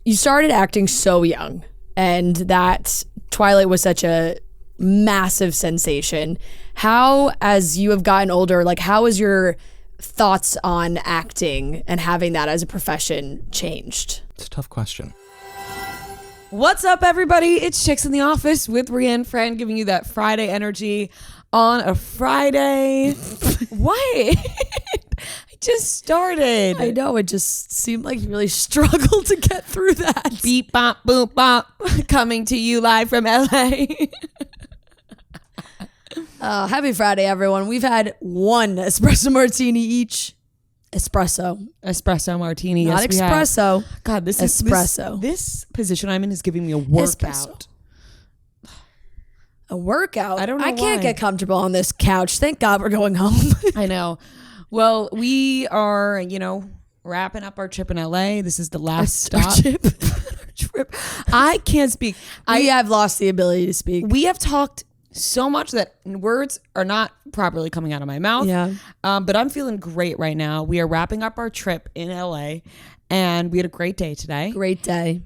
you started acting so young, and that Twilight was such a massive sensation. How, as you have gotten older, like how has your thoughts on acting and having that as a profession changed? It's a tough question. What's up, everybody? It's Chicks in the Office with Brienne Friend, giving you that Friday energy on a Friday. What? I just started. I know, it just seemed like you really struggled to get through that. Beep, bop, boop, bop. Coming to you live from LA. Happy Friday, everyone. We've had one espresso martini each. Espresso martini. Not yes, espresso. God, this espresso. is this position I'm in is giving me a workout. Espresso. A workout? I don't know I can't why. get comfortable on this couch. Thank God we're going home. I know. Well, we are, wrapping up our trip in LA. This is the last stop. Trip. I can't speak. I have lost the ability to speak. We have talked so much that words are not properly coming out of my mouth. Yeah. But I'm feeling great right now. We are wrapping up our trip in LA, and we had a great day today. Great day.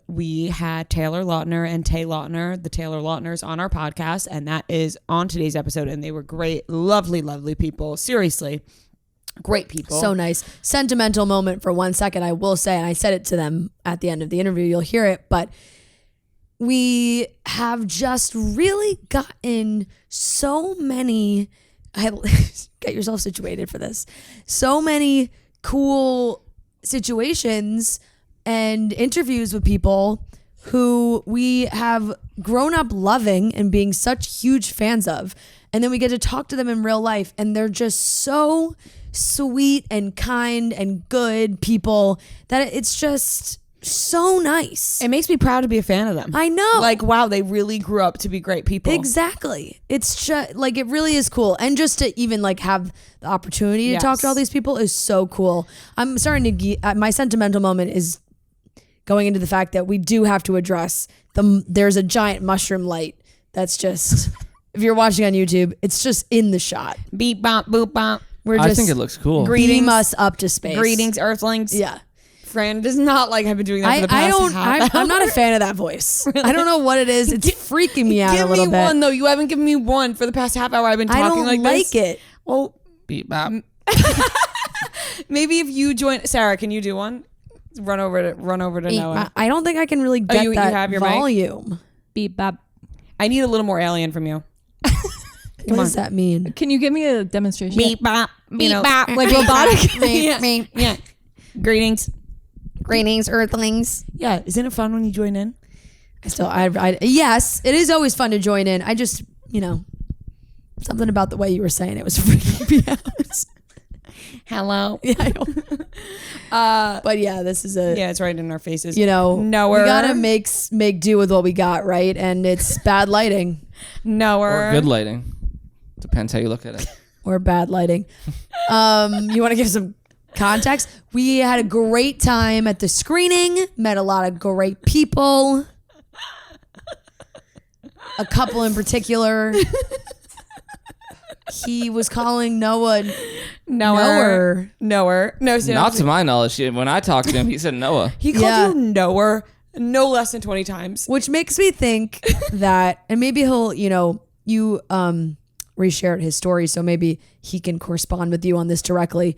We had Taylor Lautner and Tay Lautner, the Taylor Lautners, on our podcast, and that is on today's episode. And they were great, lovely, lovely people. Seriously, great people. So nice. Sentimental moment for 1 second, I will say, and I said it to them at the end of the interview, you'll hear it, but we have just really gotten so many, get yourself situated for this, so many cool situations and interviews with people who we have grown up loving and being such huge fans of. And then we get to talk to them in real life, and they're just so sweet and kind and good people that it's just so nice. It makes me proud to be a fan of them. I know. Like, wow, they really grew up to be great people. Exactly. It's just like, it really is cool. And just to even like have the opportunity to talk to all these people is so cool. I'm starting to my sentimental moment is going into the fact that we do have to address there's a giant mushroom light that's just, if you're watching on YouTube, it's just in the shot. Beep, bop, boop, bop. I think it looks cool. Beam us up to space. Greetings, Earthlings. Yeah. Fran does not like I've been doing that for the past half I'm not a fan of that voice. Really? I don't know what it is. It's freaking me out a little bit. Give me one, though. You haven't given me one for the past half hour I've been talking like this. I don't like it. Well, Beep bop. maybe if you join, Sarah, can you do one? Run over to Noah. I don't think I can really get you that have your volume. Mic? Beep bop. I need a little more alien from you. What does that mean? Can you give me a demonstration? Beep bop. Beep bop. Like robotic. Yeah. Greetings. Greetings, Earthlings. Yeah, isn't it fun when you join in? Yes, it is always fun to join in. I just, something about the way you were saying it was freaking me out. Hello. Yeah, I know. But yeah, this is it's right in our faces. No, we Knower. gotta make do with what we got, right? And it's bad lighting. Knower. Or good lighting. Depends how you look at it. Or bad lighting. You want to give some context? We had a great time at the screening, met a lot of great people. A couple in particular. He was calling Noah. Knower. No, Not to my knowledge. When I talked to him, he said Noah. He called you Knower no less than 20 times. Which makes me think that, and maybe he'll, you reshared his story, so maybe he can correspond with you on this directly.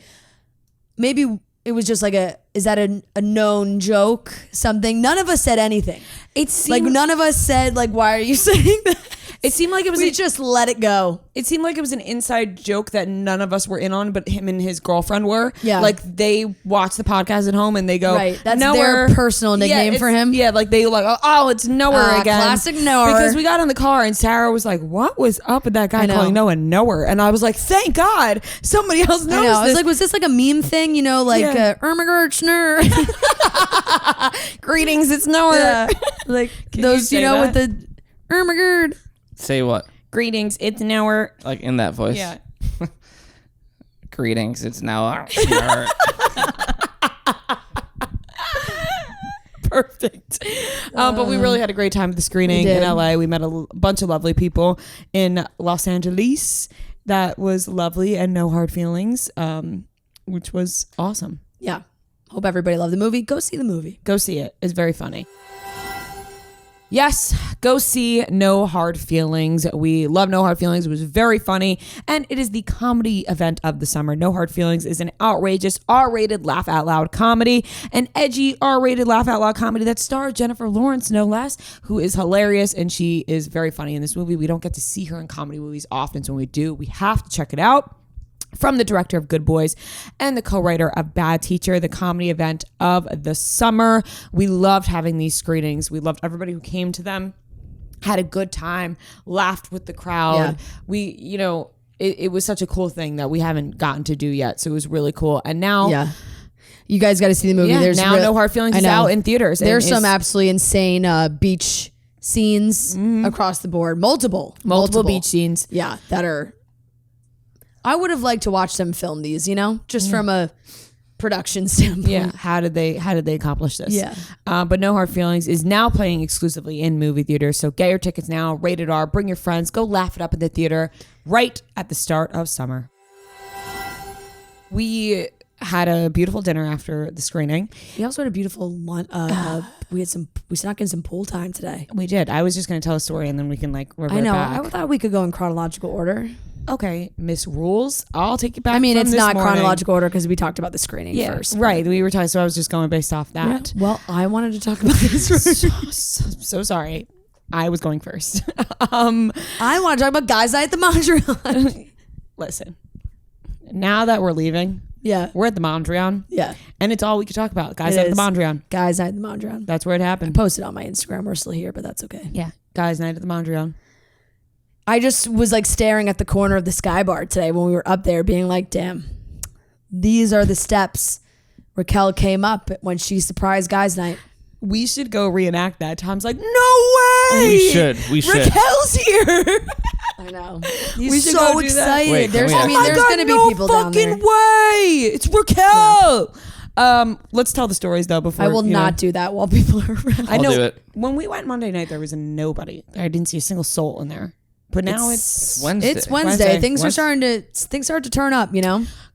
Maybe it was just like is that a known joke? Something? None of us said anything. It seemed like none of us said like, why are you saying that? It seemed like it was we just let it go. It seemed like it was an inside joke that none of us were in on, but him and his girlfriend were. Yeah. Like they watch the podcast at home and they go, right. That's Knower. their personal nickname for him. Yeah, like they like, oh, it's Knower again. Classic Knower. Because we got in the car and Sarah was like, what was up with that guy calling Noah Knower? And I was like, thank God somebody else knows I was like, was this like a meme thing? Ermagurchner. Greetings, it's Knower. Yeah. Like those, with the Ermagurd. Say what? Greetings, it's Knower. Like in that voice? Yeah. Greetings, it's Noah. Perfect. But we really had a great time at the screening in LA. We met a bunch of lovely people in Los Angeles. That was lovely and no hard feelings, which was awesome. Yeah. Hope everybody loved the movie. Go see the movie. Go see it. It's very funny. Yes, go see No Hard Feelings. We love No Hard Feelings. It was very funny. And it is the comedy event of the summer. No Hard Feelings is an outrageous R-rated laugh out loud comedy, an edgy R-rated laugh out loud comedy that stars Jennifer Lawrence, no less, who is hilarious. And she is very funny in this movie. We don't get to see her in comedy movies often. So when we do, we have to check it out. From the director of Good Boys and the co-writer of Bad Teacher, the comedy event of the summer. We loved having these screenings. We loved everybody who came to them, had a good time, laughed with the crowd. Yeah. We, it was such a cool thing that we haven't gotten to do yet. So it was really cool. And now, you guys got to see the movie. There's now No Hard Feelings is out in theaters. There's some absolutely insane beach scenes across the board. Multiple beach scenes. Yeah, that are... I would have liked to watch them film these, just from a production standpoint. Yeah. How did they accomplish this? Yeah. But No Hard Feelings is now playing exclusively in movie theaters. So get your tickets now. Rated R. Bring your friends. Go laugh it up in the theater right at the start of summer. We had a beautiful dinner after the screening. We also had a beautiful lunch. We snuck in some pool time today. We did. I was just going to tell a story and then we can revert I know. back. I thought we could go in chronological order. Okay, Miss Rules. I'll take you back. I mean, from it's this not morning. chronological order because we talked about the screening first. Right. We were talking, so I was just going based off that. Yeah. Well, I wanted to talk about this. So sorry. I was going first. I want to talk about Guys Night at the Mondrian. Listen, now that we're leaving, we're at the Mondrian. Yeah. And it's all we could talk about. Guys Night at the Mondrian. Guys Night at the Mondrian. That's where it happened. Posted on my Instagram. We're still here, but that's okay. Yeah. Guys Night at the Mondrian. I just was staring at the corner of the Sky Bar today when we were up there being like, damn, these are the steps Raquel came up when she surprised Guys Night. We should go reenact that. Tom's like, no way. We should. Raquel's here. I know. He's so excited. Wait, there's can we there's going to be people down there. No fucking way. It's Raquel. Let's tell the stories though before. I will not do that while people are around. I know. I'll do it. When we went Monday night, there was nobody. I didn't see a single soul in there. But now it's Wednesday. It's Wednesday. Things are starting to turn up,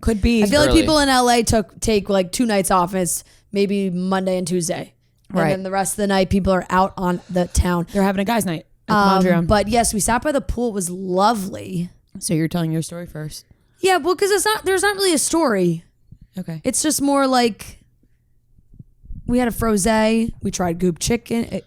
Could be. I feel like early. people in LA take 2 nights off. And it's maybe Monday and Tuesday. And Right. then the rest of the night, people are out on the town. They're having a guys' night at the Mondrian. But yes, we sat by the pool. It was lovely. So you're telling your story first. Yeah, well, because there's not really a story. Okay. It's just more like we had a frosé. We tried Goop Kitchen.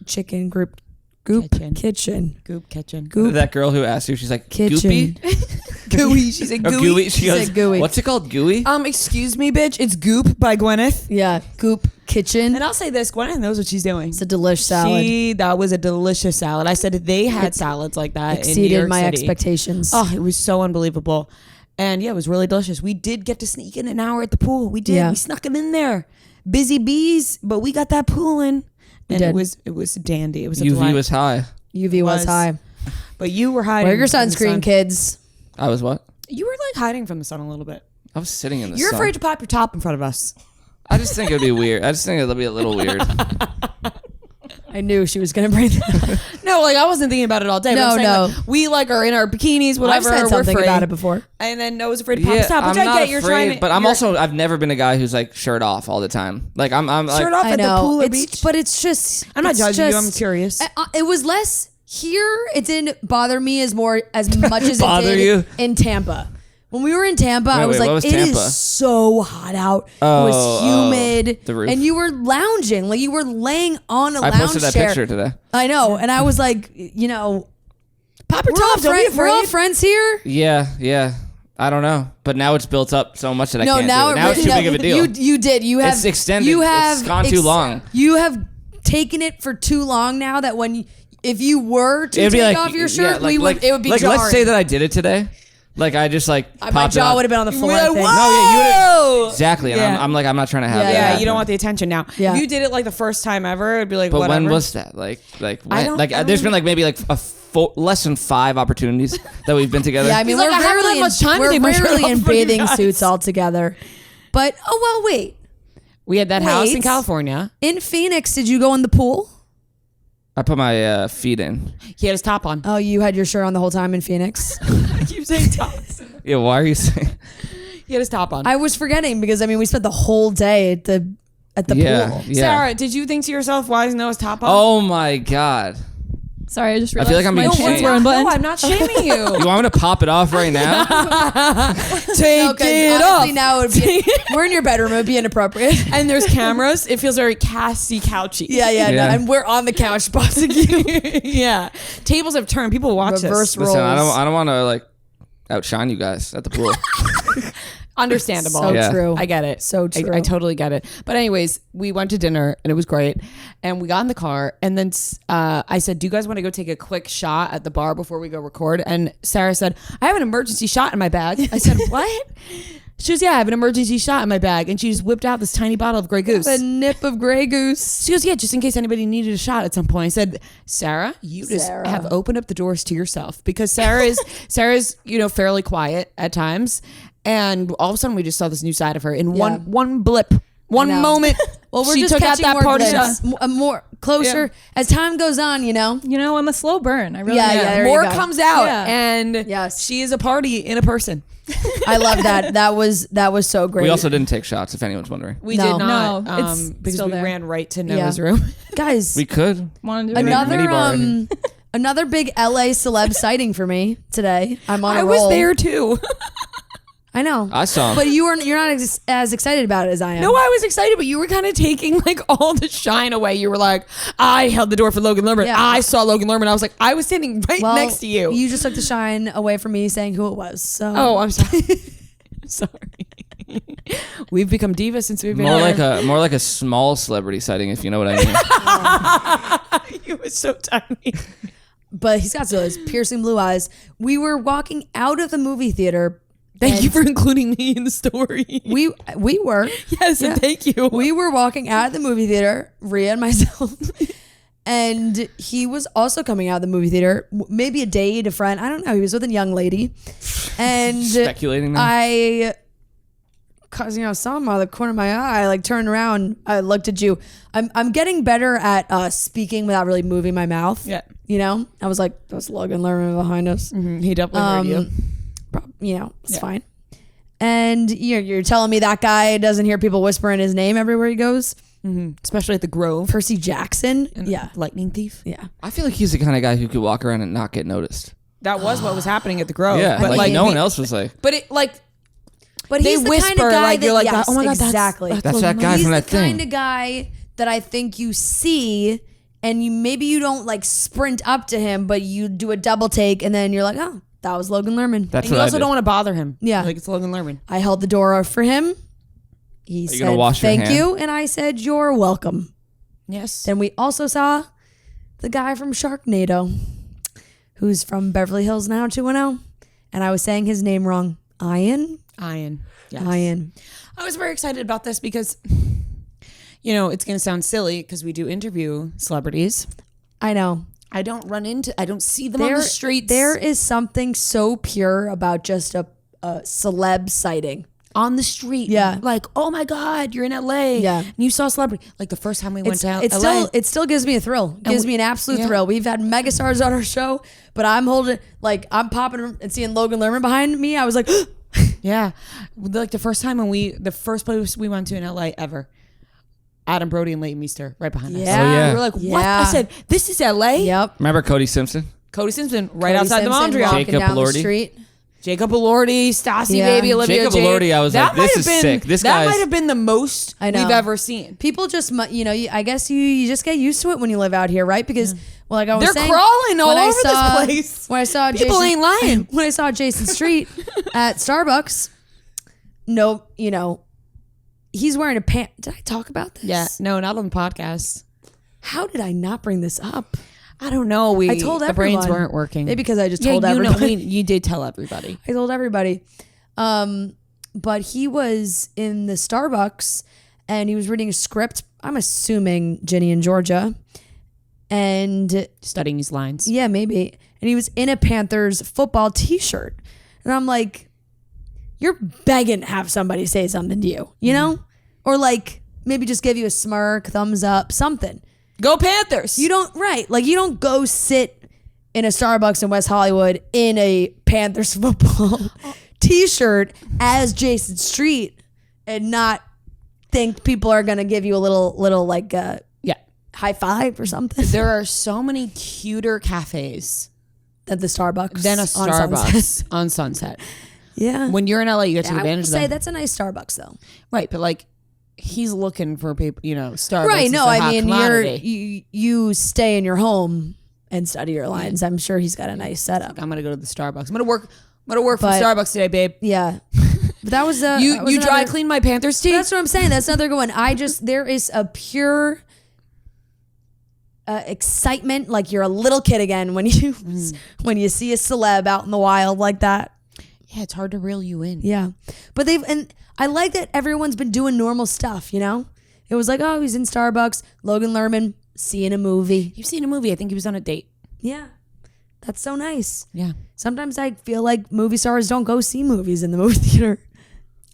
Goop Kitchen. Goop That girl who asked you, she's like, Kitchen. Goopy? Gooey. She's a Or gooey. gooey? She goes, said gooey. what's it called? Gooey? Excuse me, bitch. It's Goop by Gwyneth. Yeah, Goop Kitchen. And I'll say this, Gwyneth knows what she's doing. It's a delish salad. That was a delicious salad. I said they had salads like that in New Exceeded York my City. expectations. Oh, it was so unbelievable. And yeah, it was really delicious. We did get to sneak in an hour at the pool. We did. Yeah. We snuck them in there. Busy bees, but we got that pool in. And did. it was dandy. It was a UV delight. was high. UV was high. But you were hiding. Wear your from the sunscreen, sun. kids. I was what? You were hiding from the sun a little bit. I was sitting in the You're sun. afraid to pop your top in front of us. I just think it would be weird. I just think it'll be a little weird. I knew she was going to bring that. No, I wasn't thinking about it all day. but No, I'm saying, we are in our bikinis, whatever. I've said something we're free. about it before. And then Noah's afraid to pop his top, which I'm I not get. You're afraid, trying to, but I've never been a guy who's shirt off all the time. I'm like, shirt off I at know. the pool or beach. But it's just. I'm not it's judging you. just- I'm curious. It was less here. It didn't bother me as much as it Bother did you? in Tampa. When we were in Tampa, I was wait, like, what was it is Tampa? so hot out. It Oh, was humid. the roof. And you were lounging. You were laying on a I lounge posted that chair. picture today. I know. And I was like, Pop your we're all, top. Don't be we're all afraid. friends here. Yeah. I don't know, but now it's built up so much that I No, can't now do it. Now it's too big of a deal. You did. You have It's extended. You have It's gone too long. You have taken it for too long now. That if you were to It'd be take off your shirt, it would be jarring. let's say that I did it today. I just my popped it jaw out. would have been on the floor. We're I like, think. whoa! No, yeah, you would exactly. And Yeah. I'm I'm not trying to have Yeah, that. Yeah, happen. you don't want the attention now. Yeah. If you did it the first time ever, it'd be like, But whatever. when was that? When? I don't There's been maybe less than 5 opportunities that we've been together. Yeah, I mean, He's we're like, I haven't rarely had much time to we're take my shirt rarely off in for you bathing guys. suits all together. But wait. We had that house in Wait. California. In Phoenix, did you go in the pool? I put my feet in. He had his top on. Oh, you had your shirt on the whole time in Phoenix? I keep saying tops. Yeah, why are you saying? He had his top on. I was forgetting because we spent the whole day at the at the Yeah, pool. yeah. Sarah, did you think to yourself, why is Noah's top off? Oh my God. Sorry, I just I realized feel like I'm my being pants shamed. were unbuttoned. No, I'm not shaming you. You want me to pop it off right now? Take Okay, it honestly, off. now it would be, we're in your bedroom. It would be inappropriate. And there's cameras. It feels very Cassie couchy. Yeah. No, Yeah. and we're on the couch boxing you. Yeah. Tables have turned. People watch Reverse this. roles. Listen, I don't want to like outshine you guys at the pool. Understandable. So Yeah. true. I get it. So true. I totally get it. But anyways, we went to dinner and it was great. And we got in the car and then I said, do you guys want to go take a quick shot at the bar before we go record? And Sarah said, I have an emergency shot in my bag. I said, what? She goes, yeah, I have an emergency shot in my bag. And she just whipped out this tiny bottle of Grey Goose. A nip of Grey Goose. She goes, yeah, just in case anybody needed a shot at some point. I said, Sarah, you just Sarah. have opened up the doors to yourself because Sarah's, fairly quiet at times. And all of a sudden we just saw this new side of her in one blip, one know. moment. Well, we're she just took out catching that more party glimpse, shot. more closer as time goes on. You know, I'm a slow burn. I really Yeah, am. yeah, there you More go. comes out. Yeah. And Yes. she is a party in a person. I love that. That was so great. We also didn't take shots, if anyone's wondering. We No. did not. No, it's because still we there. ran right to Yeah. Noah's room. guys. We could. Want to do it? mini Another bar. another big LA celeb sighting for me today. I'm on a I roll. was there too. I know. I saw him. But you're not as excited about it as I am. No, I was excited, but you were kind of taking like all the shine away. You were like, I held the door for Logan Lerman. Yeah. I saw Logan Lerman. I was like, I was standing right Well, next to you. You just took the shine away from me saying who it was. So Oh, I'm sorry. Sorry. We've become divas since we've been more like a small celebrity sighting, if you know what I mean. You were so tiny. But he's got those piercing blue eyes. We were walking out of the movie theater. Thank you for including me in the story. We were. Yes, and thank you. We were walking out of the movie theater, Rhea and myself. And he was also coming out of the movie theater, maybe a date, a friend. I don't know. He was with a young lady. And Speculating now. Cause saw him out of the corner of my eye. I like turned around. I looked at you. I'm getting better at speaking without really moving my mouth. Yeah. You know, I was like, that's Logan Lerman behind us. He definitely heard you. It's fine. And you're telling me that guy doesn't hear people whispering his name everywhere he goes? Especially at the Grove. Percy Jackson? Yeah. Lightning Thief. Yeah. I feel like he's the kind of guy who could walk around and not get noticed. That was what was happening at the Grove. Yeah, But like no one else was like. But it like But they he's the whisper kind of guy like that, you're like, yes, oh my god, exactly. That's that guy He's from the that thing. kind of guy that I think you see and you don't like sprint up to him, but you do a double take and then you're like, oh, that was Logan Lerman. That's And you what also I did. don't want to bother him. Yeah. Like it's Logan Lerman. I held the door up for him. He you said, gonna wash your thank hand? you. And I said, you're welcome. Yes. Then we also saw the guy from Sharknado, who's from Beverly Hills 90210. And I was saying his name wrong. Ian? Ian. Yes. Ian. I was very excited about this because, it's going to sound silly because we do interview celebrities. I know. I don't see them on the streets. There is something so pure about just a celeb sighting. on the street. Yeah. Like, oh my God, you're in LA. Yeah. And you saw a celebrity. Like the first time we went to LA. It still gives me a thrill. Gives me an absolute thrill. We've had megastars on our show, but I'm popping and seeing Logan Lerman behind me. I was like, yeah. Like the first place we went to in LA ever. Adam Brody and Leighton Meester right behind us. Yeah. Oh, yeah. We were like, what? Yeah. I said, this is LA? yep. Remember Cody Simpson? Cody Simpson right Cody outside Simpson the Mondrian. walking Jacob down the Elordi. street. Jacob Elordi, Stassi Yeah. Baby, Olivia Jacob Jade. Elordi, I was That like, this might is have been- sick. This that guy's- might have been the most I know. we've ever seen. People just, I guess you just get used to it when you live out here, right? Because, like I was They're saying, crawling all when I over saw- this place. When I saw People Jason, ain't lying. When I saw Jason Street at Starbucks, he's wearing a pant. Did I talk about this? Yeah, no, not on the podcast. How did I not bring this up? I don't know. I told the everyone. brains weren't working. Maybe because I just told everybody. You did tell everybody. I told everybody. But he was in the Starbucks and he was reading a script. I'm assuming Ginny in Georgia. And Studying these lines. yeah, maybe. And he was in a Panthers football t-shirt. And I'm like, you're begging to have somebody say something to you, you know? Or like maybe just give you a smirk, thumbs up, something. Go Panthers. You don't go sit in a Starbucks in West Hollywood in a Panthers football t-shirt as Jason Street and not think people are gonna give you a little like Yeah. high five or something There are so many cuter cafes than the Starbucks than a on Sunset. Starbucks on Sunset. Yeah, When you're in LA, you get to take I would advantage of say that. that's a nice Starbucks though. Right, but like he's looking for people, Starbucks. Right? is No, a I hot mean commodity. you stay in your home and study your lines. I'm sure he's got a nice setup. I'm gonna go to the Starbucks. I'm gonna work from But- Starbucks today, babe. Yeah, but that was You dry clean my Panthers teeth? That's what I'm saying. That's another good one. There is a pure excitement, like you're a little kid again when you see a celeb out in the wild like that. Yeah, it's hard to reel you in. Yeah, but and I like that everyone's been doing normal stuff. It was like, oh, he's in Starbucks. Logan Lerman seeing a movie. You've seen a movie. I think he was on a date. Yeah, that's so nice. Yeah. Sometimes I feel like movie stars don't go see movies in the movie theater.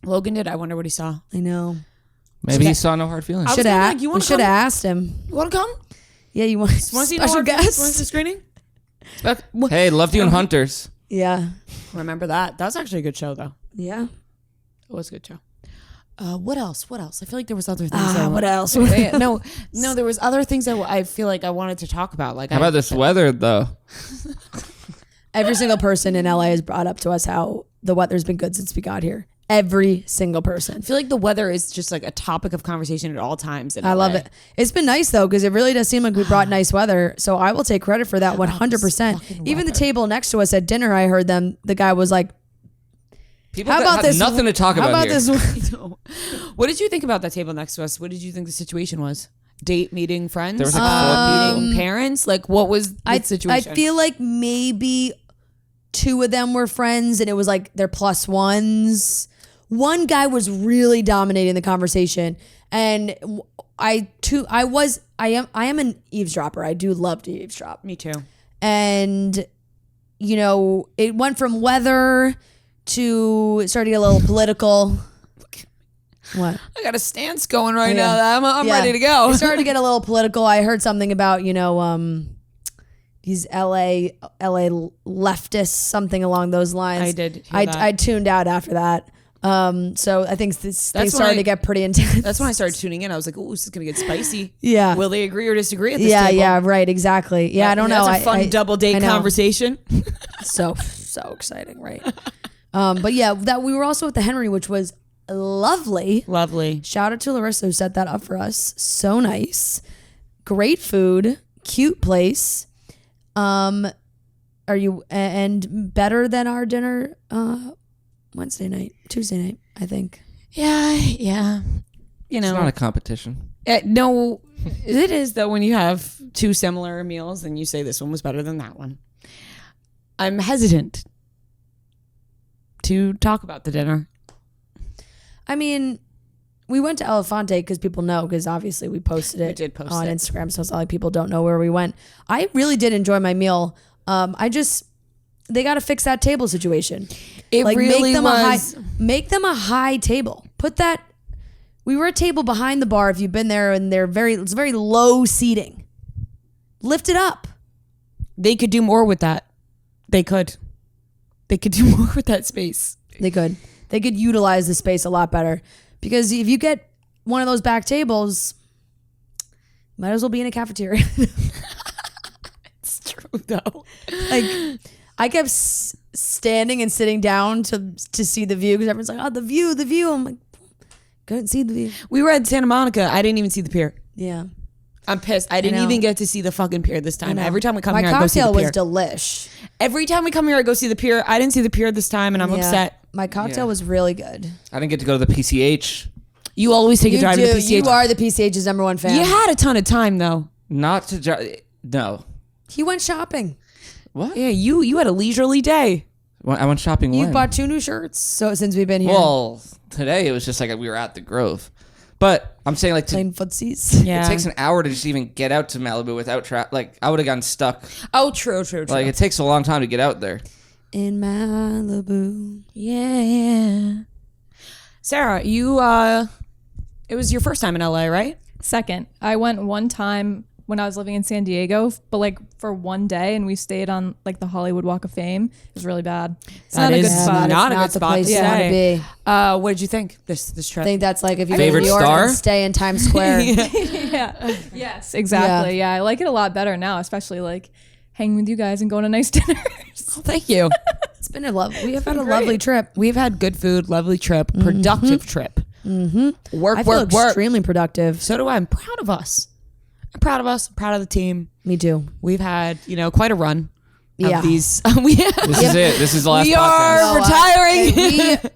Logan did. I wonder what he saw. I know. Maybe he saw no hard feelings. Should gonna be have. like, you We wanna should come? have asked him. You want to come? Yeah, you want Want to see special Want to see the guest? screening? Hey, loved you in Hunters. Yeah, Remember that? That was actually a good show, though. yeah. It was a good show. What else? I feel like there was other things. What else? no, there was other things that I feel like I wanted to talk about. Like, How about this weather though? Every single person in LA has brought up to us how the weather's been good since we got here. Every single person. I feel like the weather is just like a topic of conversation at all times. I love it. It's been nice though, because it really does seem like we brought nice weather. So I will take credit for that 100%. Even the table next to us at dinner, I heard the guy was like, People how that about have this? nothing to talk How about about here. this? What did you think about that table next to us? What did you think the situation was? Date, meeting, friends? There was like 4 people. meeting parents? Like, what was the I situation? feel like maybe 2 of them were friends and it was like their plus ones. One guy was really dominating the conversation, and I am an eavesdropper. I do love to eavesdrop. Me too. And it went from weather to it started to get a little political. What? I got a stance going right Yeah. now. I'm Yeah. ready to go. It started to get a little political. I heard something about these LA leftists, something along those lines. I did hear that. I tuned out after that. So I think they when started to get pretty intense. That's when I started tuning in. I was like, "Oh, this is gonna get spicy." Yeah. Will they agree or disagree at this Yeah, table? yeah, right, exactly. Yeah, I don't know. That's a fun double date I know. conversation. So exciting, right? But yeah, that we were also at the Henry, which was lovely. Lovely. Shout out to Larissa who set that up for us. So nice. Great food, cute place. Are you and better than our dinner Tuesday night, I think. Yeah. It's not a competition. No, it is though when you have 2 similar meals and you say this one was better than that one. I'm hesitant to talk about the dinner. I mean, we went to Elefante because people know, because obviously we posted it did post on it. Instagram, so it's not like people don't know where we went. I really did enjoy my meal. They got to fix that table situation. It really was. Make them a high table. We were a table behind the bar if you've been there, and it's very low seating. Lift it up. They could do more with that. They could do more with that space. They could utilize the space a lot better, because if you get one of those back tables, might as well be in a cafeteria. It's true though. Like, I kept standing and sitting down to see the view, because everyone's like, oh, the view. I'm like, couldn't see the view. We were at Santa Monica. I didn't even see the pier. Yeah. I'm pissed. I didn't know. even get to see the fucking pier this time. Every time we come My here, I go see the cocktail pier. was delish. Every time we come here, I go see the pier. I didn't see the pier this time, and I'm Yeah. upset. My cocktail Yeah. was really good. I didn't get to go to the PCH. You always take a You drive to do. the PCH. You are the PCH's number one fan. You had a ton of time though. Not to drive. No. He went shopping. What? Yeah, you had a leisurely day. I went shopping You when? bought 2 new shirts. So since we've been here, Well, today it was just like we were at the Grove. But I'm saying like playing footsies. Yeah. it takes an hour to just even get out to Malibu without traffic. Like I would have gotten stuck. Oh, true. Like it takes a long time to get out there. In Malibu. Yeah. Sarah, you it was your first time in LA, right? Second, I went one time when I was living in San Diego, but like for one day, and we stayed on like the Hollywood Walk of Fame. It was really bad. It's That not a is good spot. not a It's good spot place to you want to stay. be. What did you think this I trip? think that's like if you go to Favorite New York star? and stay in Times Square. Yeah. Yes, exactly. Yeah, I like it a lot better now, especially like hanging with you guys and going to nice dinners. Thank you. It's been a love. We have had a great. lovely trip. We've had good food, lovely trip, productive trip. Work, I feel work, work. extremely productive. So do I. I'm proud of us. I'm proud of us. I'm proud of the team. Me too. We've had, quite a run of Yeah. these. This is it. This is the last We podcast. are retiring.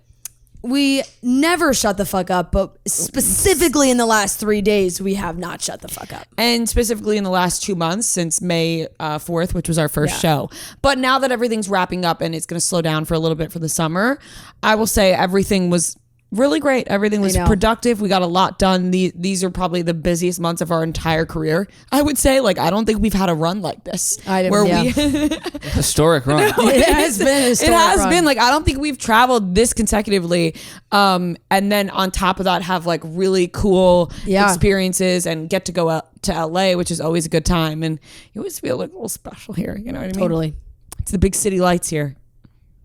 We never shut the fuck up, but specifically in the last 3 days, we have not shut the fuck up. And specifically in the last 2 months since May 4th, which was our first show. But now that everything's wrapping up and it's going to slow down for a little bit for the summer, I will say everything was really great. Everything was know. productive. We got a lot done. These are probably the busiest months of our entire career. I would say, I don't think we've had a run like this. Historic run. It has been a It historic has run. been I don't think we've traveled this consecutively, and then on top of that have really cool experiences and get to go out to LA, which is always a good time, and you always feel a little special here. You know what I mean? Totally. It's the big city lights here.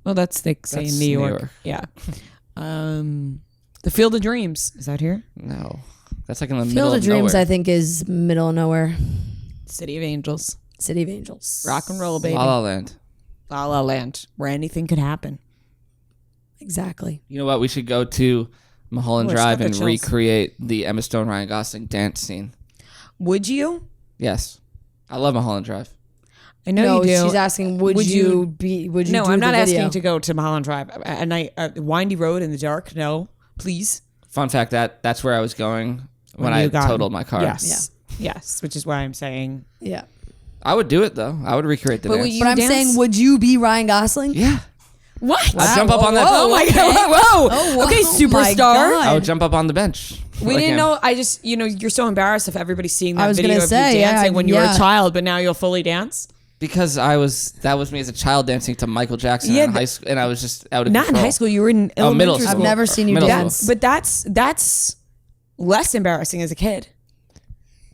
Well, that's they say That's in New New York. York. Yeah. The Field of Dreams is that here? No, that's like in the middle Field of of Dreams, nowhere. I think, is middle of nowhere. City of Angels, City of Angels. rock and roll, baby. La La Land. La La Land, where anything could happen. Exactly. You know what? We should go to Mulholland Oh, it's Drive got the and chills. recreate the Emma Stone Ryan Gosling dance scene. Would you? Yes, I love Mulholland Drive. I know No, you do. she's asking, would you do No, I'm not the video? asking to go to Mulholland Drive. A night, windy road in the dark. No, please. Fun fact that's where I was going when you I got- totaled my car. Yes. Yes, which is why I'm saying. Yeah. I would do it though. I would recreate the But dance. would you But I'm dance? saying, would you be Ryan Gosling? Yeah, What? I'd jump up on that. Oh my god! Whoa! Oh, okay, wow. superstar. My I would jump up on the bench. We like didn't him. know. I just, you're so embarrassed if everybody's seeing I that was video gonna of say, you yeah, dancing when you were yeah. a child, but now you'll fully dance. Because that was me as a child dancing to Michael Jackson Yeah, in high school, and I was just out of Not in control. high school. You were in Oh, middle elementary school. I've school. never seen you Middle dance. school. But that's less embarrassing as a kid.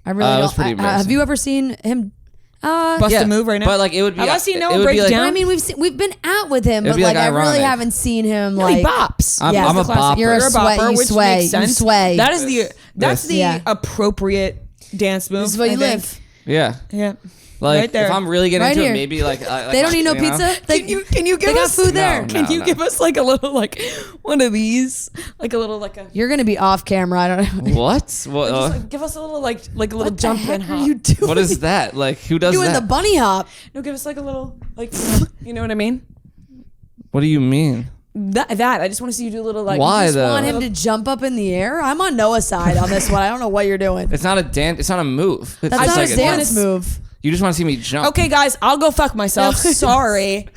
I really it don't. was pretty have embarrassing. you ever seen him? Bust a move right now. But it would be. Have I seen it Noah would break be down? I mean, we've been out with him, It'd but be, I really ironic. haven't seen him He like. bops. Yeah, I'm a That's the classic. bopper. You're a You're a sway- bopper, you which sway, makes you sense. sway. That's This. the Yeah. appropriate dance move. This is where I you think. live. Yeah. Yeah. Like Right there. if I'm really getting Right into here. it, maybe They don't need no pizza. Can you give they got us food there. No. Can you give us a little one of these, a little a. You're gonna be off camera. I don't know. What? What? Give us a little a little What the jump heck and are hop. you doing? What is that? Who does doing that? the bunny hop? No, give us a little you know what I mean? What do you mean? That I just want to see you do a little Why I just though? want him to jump up in the air. I'm on Noah's side on this one. I don't know what you're doing. It's not a dance. It's not a move. It's That's just not like a dance move. You just want to see me jump. Okay, guys, I'll go fuck myself. Sorry.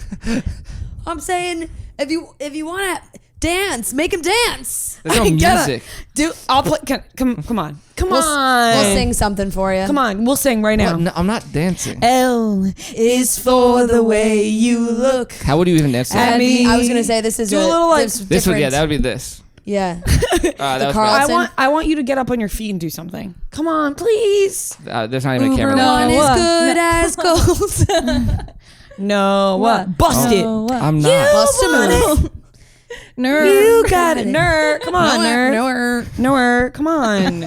I'm saying if you want to dance, make him dance. There's no I get it. music. Dude, I'll play. Come on. Come We'll on. sing something for you. Come on. We'll sing right now. What? No, I'm not dancing. L is for the way you look. How would you even dance that? At me. I was gonna say this is Do a little, This would that would be this. yeah. That was Carl- bad. I want you to get up on your feet and do something. Come on, please. There's not even a camera. Uber one there. is what? good as gold. No, what? Bust it. Oh, what? I'm not. Bust a move. Nerd. You got it, nerd. Come on, nerd. Nerd. Come on.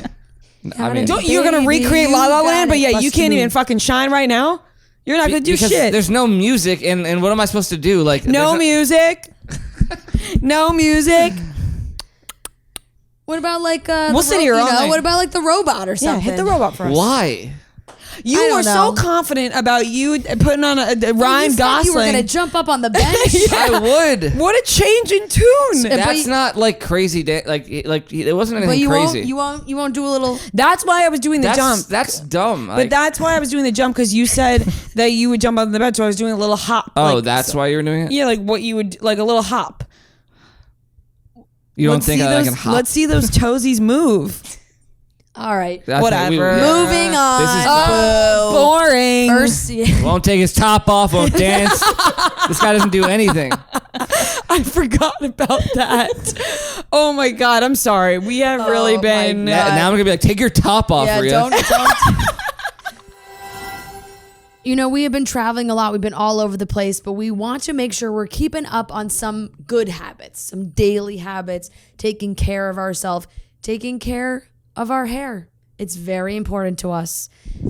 I mean, You're gonna Baby, recreate you La La got Land, it. but yeah, Bust you a can't even move. fucking shine right now. You're not gonna do because shit. there's no music, and what am I supposed to do? No music. No music. What about We'll sit here all night. What about the robot or Yeah, something? hit the robot for us. Why? You I were don't so know. confident about you putting on a You Ryan said Gosling. You were gonna jump up on the bench. I would. What a change in tune. That's not crazy. It wasn't But anything you crazy. won't do a little. That's why I was doing the jump. That's dumb. But that's why I was doing the jump, because you said that you would jump on the bed, so I was doing a little hop. That's why you were doing it. Yeah, like what you would, like a little hop. You don't Let's think see I those, can hop? Let's see those toesies move. All right. Whatever. Moving on. This is Boring. First, yeah. Won't take his top off. Won't dance. This guy doesn't do anything. I forgot about that. Oh my God, I'm sorry. We have really my been. God. Now I'm gonna be like, take your top off, Yeah, Rhea. don't. you know, we have been traveling a lot. We've been all over the place, but we want to make sure we're keeping up on some good habits, some daily habits, taking care of ourselves, taking care of our hair. It's very important to us.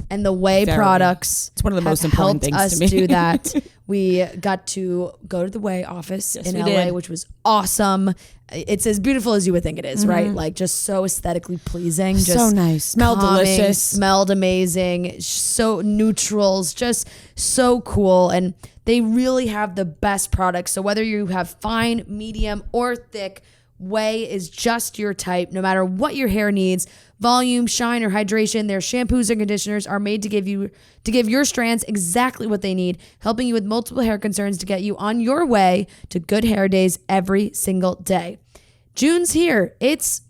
And the Way products, it's one of the most important things us to me. do that. We got to go to the Way office in LA, which was awesome. It's as beautiful as you would think it is, right? Like just so aesthetically pleasing. Just so nice. Smelled delicious. Smelled amazing. So neutrals, just so cool. And they really have the best products. So whether you have fine, medium, or thick, Way is just your type, no matter what your hair needs. Volume, shine, or hydration, their shampoos and conditioners are made to give your strands exactly what they need, helping you with multiple hair concerns to get you on your way to good hair days every single day. June's here. It's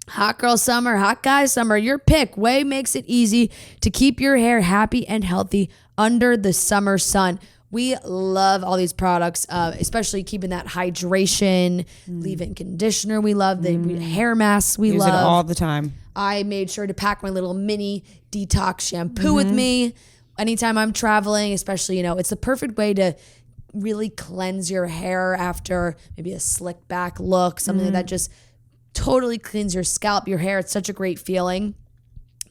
hot girl summer, hot guy summer, your pick. Way makes it easy to keep your hair happy and healthy under the summer sun. We love all these products, especially keeping that hydration, leave-in conditioner. We love the hair masks. We Use love it all the time. I made sure to pack my little mini detox shampoo with me anytime I'm traveling, especially, you know, it's the perfect way to really cleanse your hair after maybe a slick back look, something that just totally cleans your scalp, your hair. It's such a great feeling.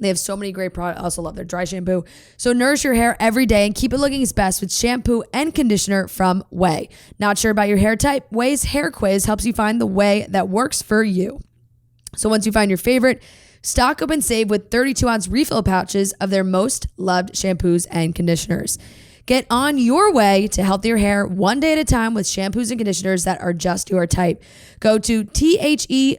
They have so many great products. I also love their dry shampoo. So nourish your hair every day and keep it looking its best with shampoo and conditioner from Way. Not sure about your hair type? Way's hair quiz helps you find the way that works for you. So once you find your favorite, stock up and save with 32-ounce refill pouches of their most loved shampoos and conditioners. Get on your way to healthier hair one day at a time with shampoos and conditioners that are just your type. Go to THEOUAI.com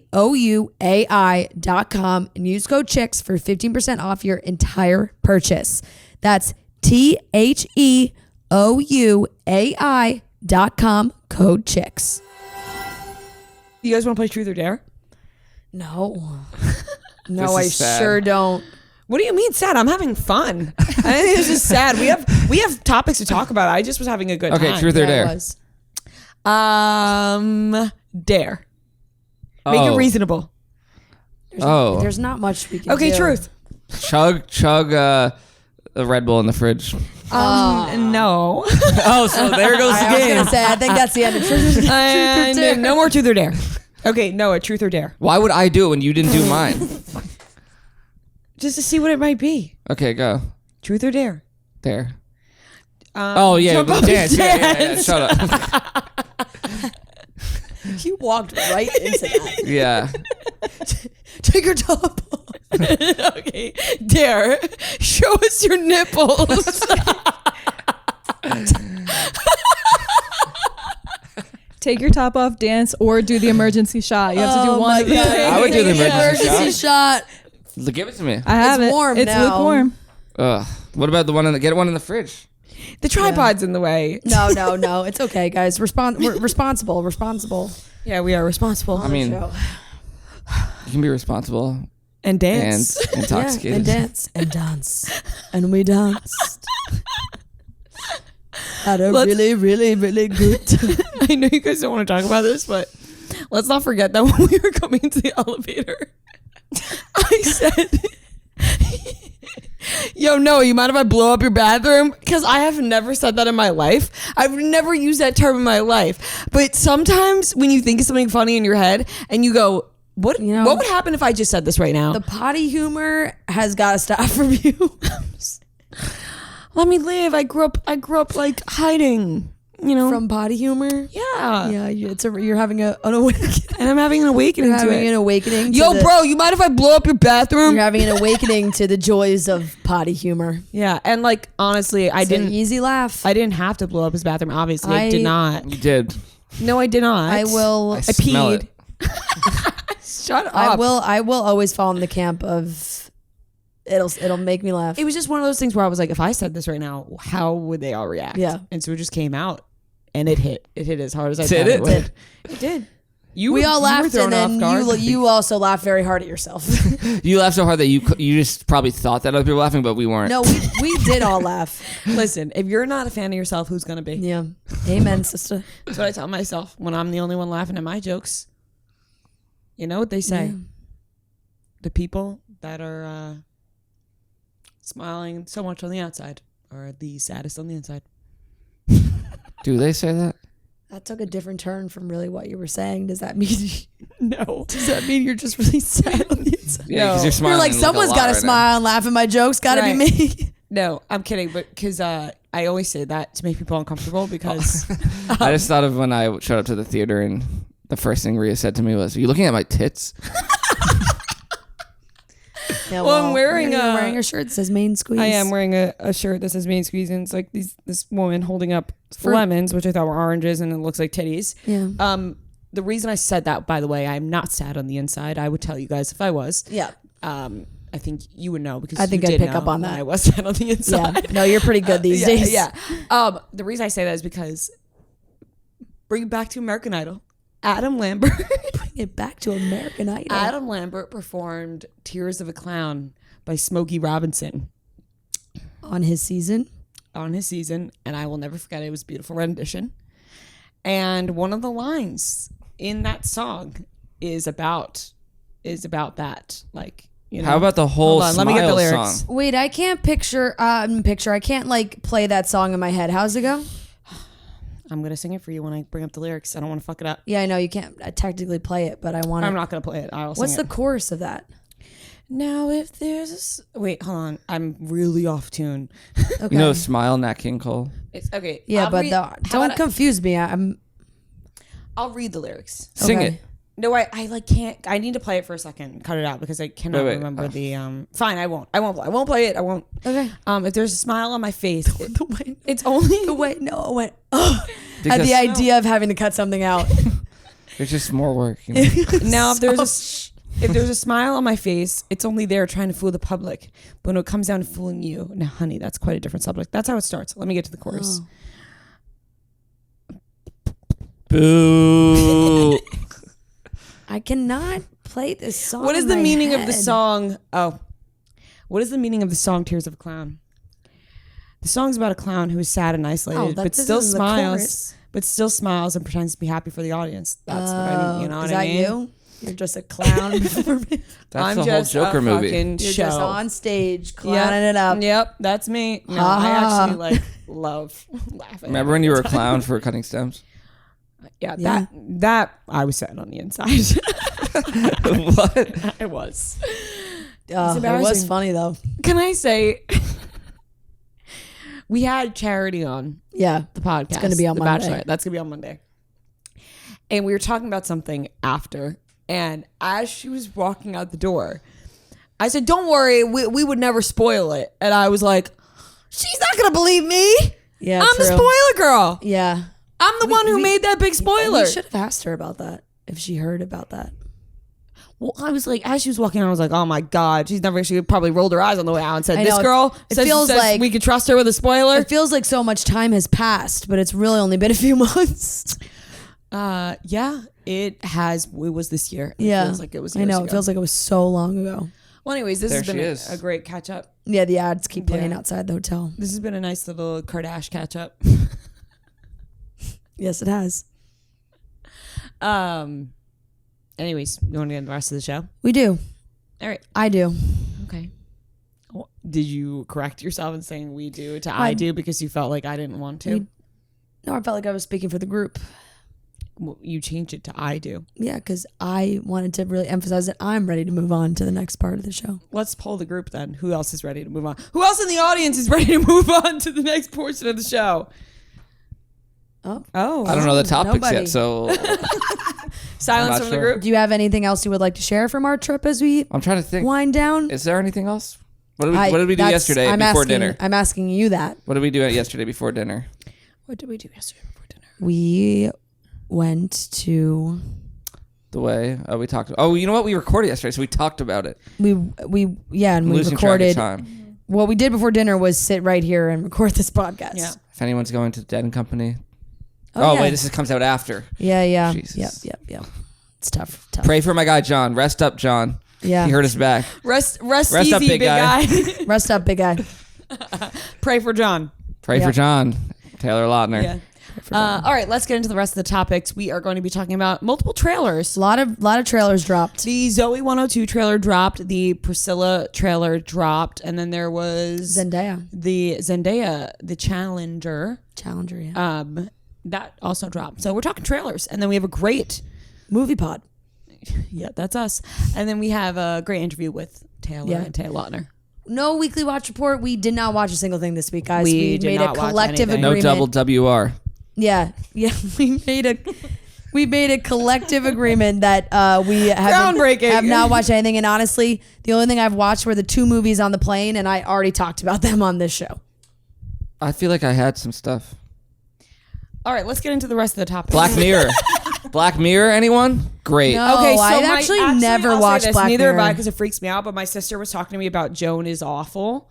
and use code CHICKS for 15% off your entire purchase. That's THEOUAI.com, code CHICKS. You guys want to play Truth or Dare? No. This No, I is sad. sure don't. What do you mean sad? I'm having fun. I think it's just sad. We have topics to talk about. I just was having a good time. Okay, truth or Yeah, dare? it was. Dare. Make it reasonable. There's not much we can Okay, do. truth. Chug a Red Bull in the fridge. No. Oh, so there goes the I was game. gonna say, I think that's the end of truth or dare. No more truth or dare. Okay, Noah, truth or dare. Why would I do it when you didn't do mine? Just to see what it might be. Okay, go. Truth or dare. There. Oh, yeah. jump up and Dance. Yeah. dance. Shut up. You walked right into that. Yeah. Take your top off. Okay, dare. Show us your nipples. Take your top off, dance, or do the emergency shot. You have to do one of the three. I would do the emergency shot. Give it to me. I have It's it. warm It's now. lukewarm. What about the one get one in the fridge? The tripod's in the way. No. It's okay, guys. We're responsible. Yeah, we are responsible. I mean, Show. you can be responsible And dance. and intoxicated. Yeah, and dance. And dance. And we danced. Had a really, really, really good time. I know you guys don't want to talk about this, but let's not forget that when we were coming into the elevator, I said, yo, no, you mind if I blow up your bathroom? Because I have never said that in my life. I've never used that term in my life. But sometimes when you think of something funny in your head and you go, what would happen if I just said this right now? The potty humor has got to stop from you. Let me live. I grew up like hiding, you know. From potty humor? Yeah. Yeah, you're having an awakening. And I'm having an awakening You're to having it. an awakening. Yo, bro, you mind if I blow up your bathroom? You're having an awakening to the joys of potty humor. Yeah, and like honestly, It's an easy laugh. I didn't have to blow up his bathroom. Obviously, I did not. You did. No, I did not. I will. I smell peed. it. Shut up. I will always fall in the camp of it'll make me laugh. It was just one of those things where I was like, if I said this right now, how would they all react? Yeah. And so it just came out, and it hit. It hit as hard as I Did thought it? it would. It did. We all laughed, and then you also laughed very hard at yourself. You laughed so hard that you just probably thought that other people were laughing, but we weren't. No, we did all laugh. Listen, if you're not a fan of yourself, who's gonna be? Yeah. Amen, sister. That's what I tell myself when I'm the only one laughing at my jokes. You know what they say? Yeah. The people that are smiling so much on the outside are the saddest on the inside. Do they say that? That took a different turn from really what you were saying. Does that mean No. Does that mean you're just really sad on the inside? Yeah, because No. you're smiling. You're like, and look a someone's lot got to right now. smile and laugh at my jokes. Got to Right. be me. No, I'm kidding, but because I always say that to make people uncomfortable because I just thought of when I showed up to the theater and the first thing Rhea said to me was, "Are you looking at my tits?" Yeah, Well, I'm wearing you're a- wearing a shirt that says main squeeze. I am wearing a shirt that says main squeeze, and it's like this woman holding up Fruit. lemons, which I thought were oranges, and it looks like titties. Yeah. The reason I said that, by the way, I'm not sad on the inside. I would tell you guys if I was. Yeah. I think you would know because I think you I'd did pick know up on when that. I was sad on the Yeah. inside. No, you're pretty good these days. Yeah. The reason I say that is because bring it back to American Idol. Adam Lambert. Bring it back to American Idol. Adam Lambert performed "Tears of a Clown" by Smokey Robinson On his season. on his season, and I will never forget it. It was a beautiful rendition. And one of the lines in that song is about that. Like, you know. How about the whole Hold on, Smile let me get the lyrics. song? Wait, I can't picture. I can't like play that song in my head. How's it go? I'm gonna sing it for you when I bring up the lyrics. I don't want to fuck it up. Yeah, I know you can't technically play it, but I want to. I'm not gonna play it. I'll What's sing the it. chorus of that? Now if there's wait, hold on. I'm really off tune. Okay. You know, Smile, Nat King Cole. It's okay. yeah, I'll but read- how don't about confuse me. I'll read the lyrics. Sing Okay. it. No, I like can't. I need to play it for a second. Cut it out because I cannot Wait. remember the. Fine, I won't. I won't play it. I won't. Okay. If there's a smile on my face, The way. it's only The way. No, I went. Ugh. At Because the idea of having to cut something out. it's just more work. You know? now if there's a smile on my face, it's only there trying to fool the public. But when it comes down to fooling you, now, honey, that's quite a different subject. That's how it starts. Let me get to the chorus. Oh. Boo. I cannot play this song. What is in the my meaning of the head. song? Oh, what is the meaning of the song "Tears of a Clown"? The song's about a clown who is sad and isolated, Oh, but this still isn't the smiles. chorus. But still smiles and pretends to be happy for the audience. That's what I mean. You know is what I that mean? you? You're just a clown. for me. That's I'm the whole just Joker a movie. fucking You're show. just on stage clowning it up. Yep, that's me. No, Ha I ha. actually like love laughing. Remember when you were a clown for cutting stems? Yeah, Yeah. that I was sad on the inside. What? I was. It was embarrassing. funny though. Can I say we had Charity on Yeah. the podcast. It's gonna be on The Monday. Bachelorette. That's gonna be on Monday. And we were talking about something after, and as she was walking out the door, I said, "Don't worry, we would never spoil it." And I was like, "She's not gonna believe me. Yeah. I'm the true. spoiler girl. Yeah. I'm the one who made that big spoiler." We should have asked her about that if she heard about that. Well, I was like, as she was walking out, I was like, "Oh my god, she probably rolled her eyes on the way out and said, I this know, girl it says, feels says like- we can trust her with a spoiler." It feels like so much time has passed, but it's really only been a few months. Yeah, it has. It was this year. It Yeah. feels like it was. I years know. ago. It feels like it was so long ago. Well, anyways, this There has she been is. a great catch up. Yeah, the ads keep playing Yeah. outside the hotel. This has been a nice little Kardashian catch up. Yes, it has. Anyways, you want to get into the rest of the show? We do. All right. I do. Okay. Well, did you correct yourself in saying we do to I do because you felt like I didn't want to? We- No, I felt like I was speaking for the group. Well, you changed it to I do. Yeah, because I wanted to really emphasize that I'm ready to move on to the next part of the show. Let's poll the group then. Who else is ready to move on? Who else in the audience is ready to move on to the next portion of the show? Oh. I don't know the topics Nobody. yet, so Silence not from the sure. group. Do you have anything else you would like to share from our trip as we I'm trying to think. wind down? Is there anything else? What did we do yesterday before dinner? I'm asking you that. What did we do yesterday before dinner? What did we do yesterday before dinner? We went to The way we talked. Oh, you know what? We recorded yesterday, so we talked about it. and we Losing recorded. track of time. What we did before dinner was sit right here and record this podcast. Yeah. If anyone's going to Dead and Company. Oh, yeah. Wait, this comes out after. Yeah. Jesus. Yep. It's tough. Pray for my guy John. Rest up, John. Yeah. He hurt his back. Rest Rest easy, up, big guy. Rest up, big guy. Pray for John. Pray Yeah. for John. Taylor Lautner. Yeah. All right, let's get into the rest of the topics. We are going to be talking about multiple trailers. A lot of trailers dropped. The Zoey 102 trailer dropped. The Priscilla trailer dropped. And then there was Zendaya, the Challenger. yeah. That also dropped. So we're talking trailers. And then we have a great... Movie pod. Yeah, that's us. And then we have a great interview with Taylor and Tay Lautner. No weekly watch report. We did not watch a single thing this week, guys. We did made not a watch collective anything. agreement. No double WR. Yeah. We made a collective agreement that we Groundbreaking. have not watched anything. And honestly, the only thing I've watched were the 2 movies on the plane, and I already talked about them on this show. I feel like I had some stuff. All right, let's get into the rest of the topics. Black Mirror. Black Mirror, anyone? Great. No. Okay, so I've my- actually I'll never say watched this, Black Neither have I, Mirror. because it freaks me out. But my sister was talking to me about Joan is awful,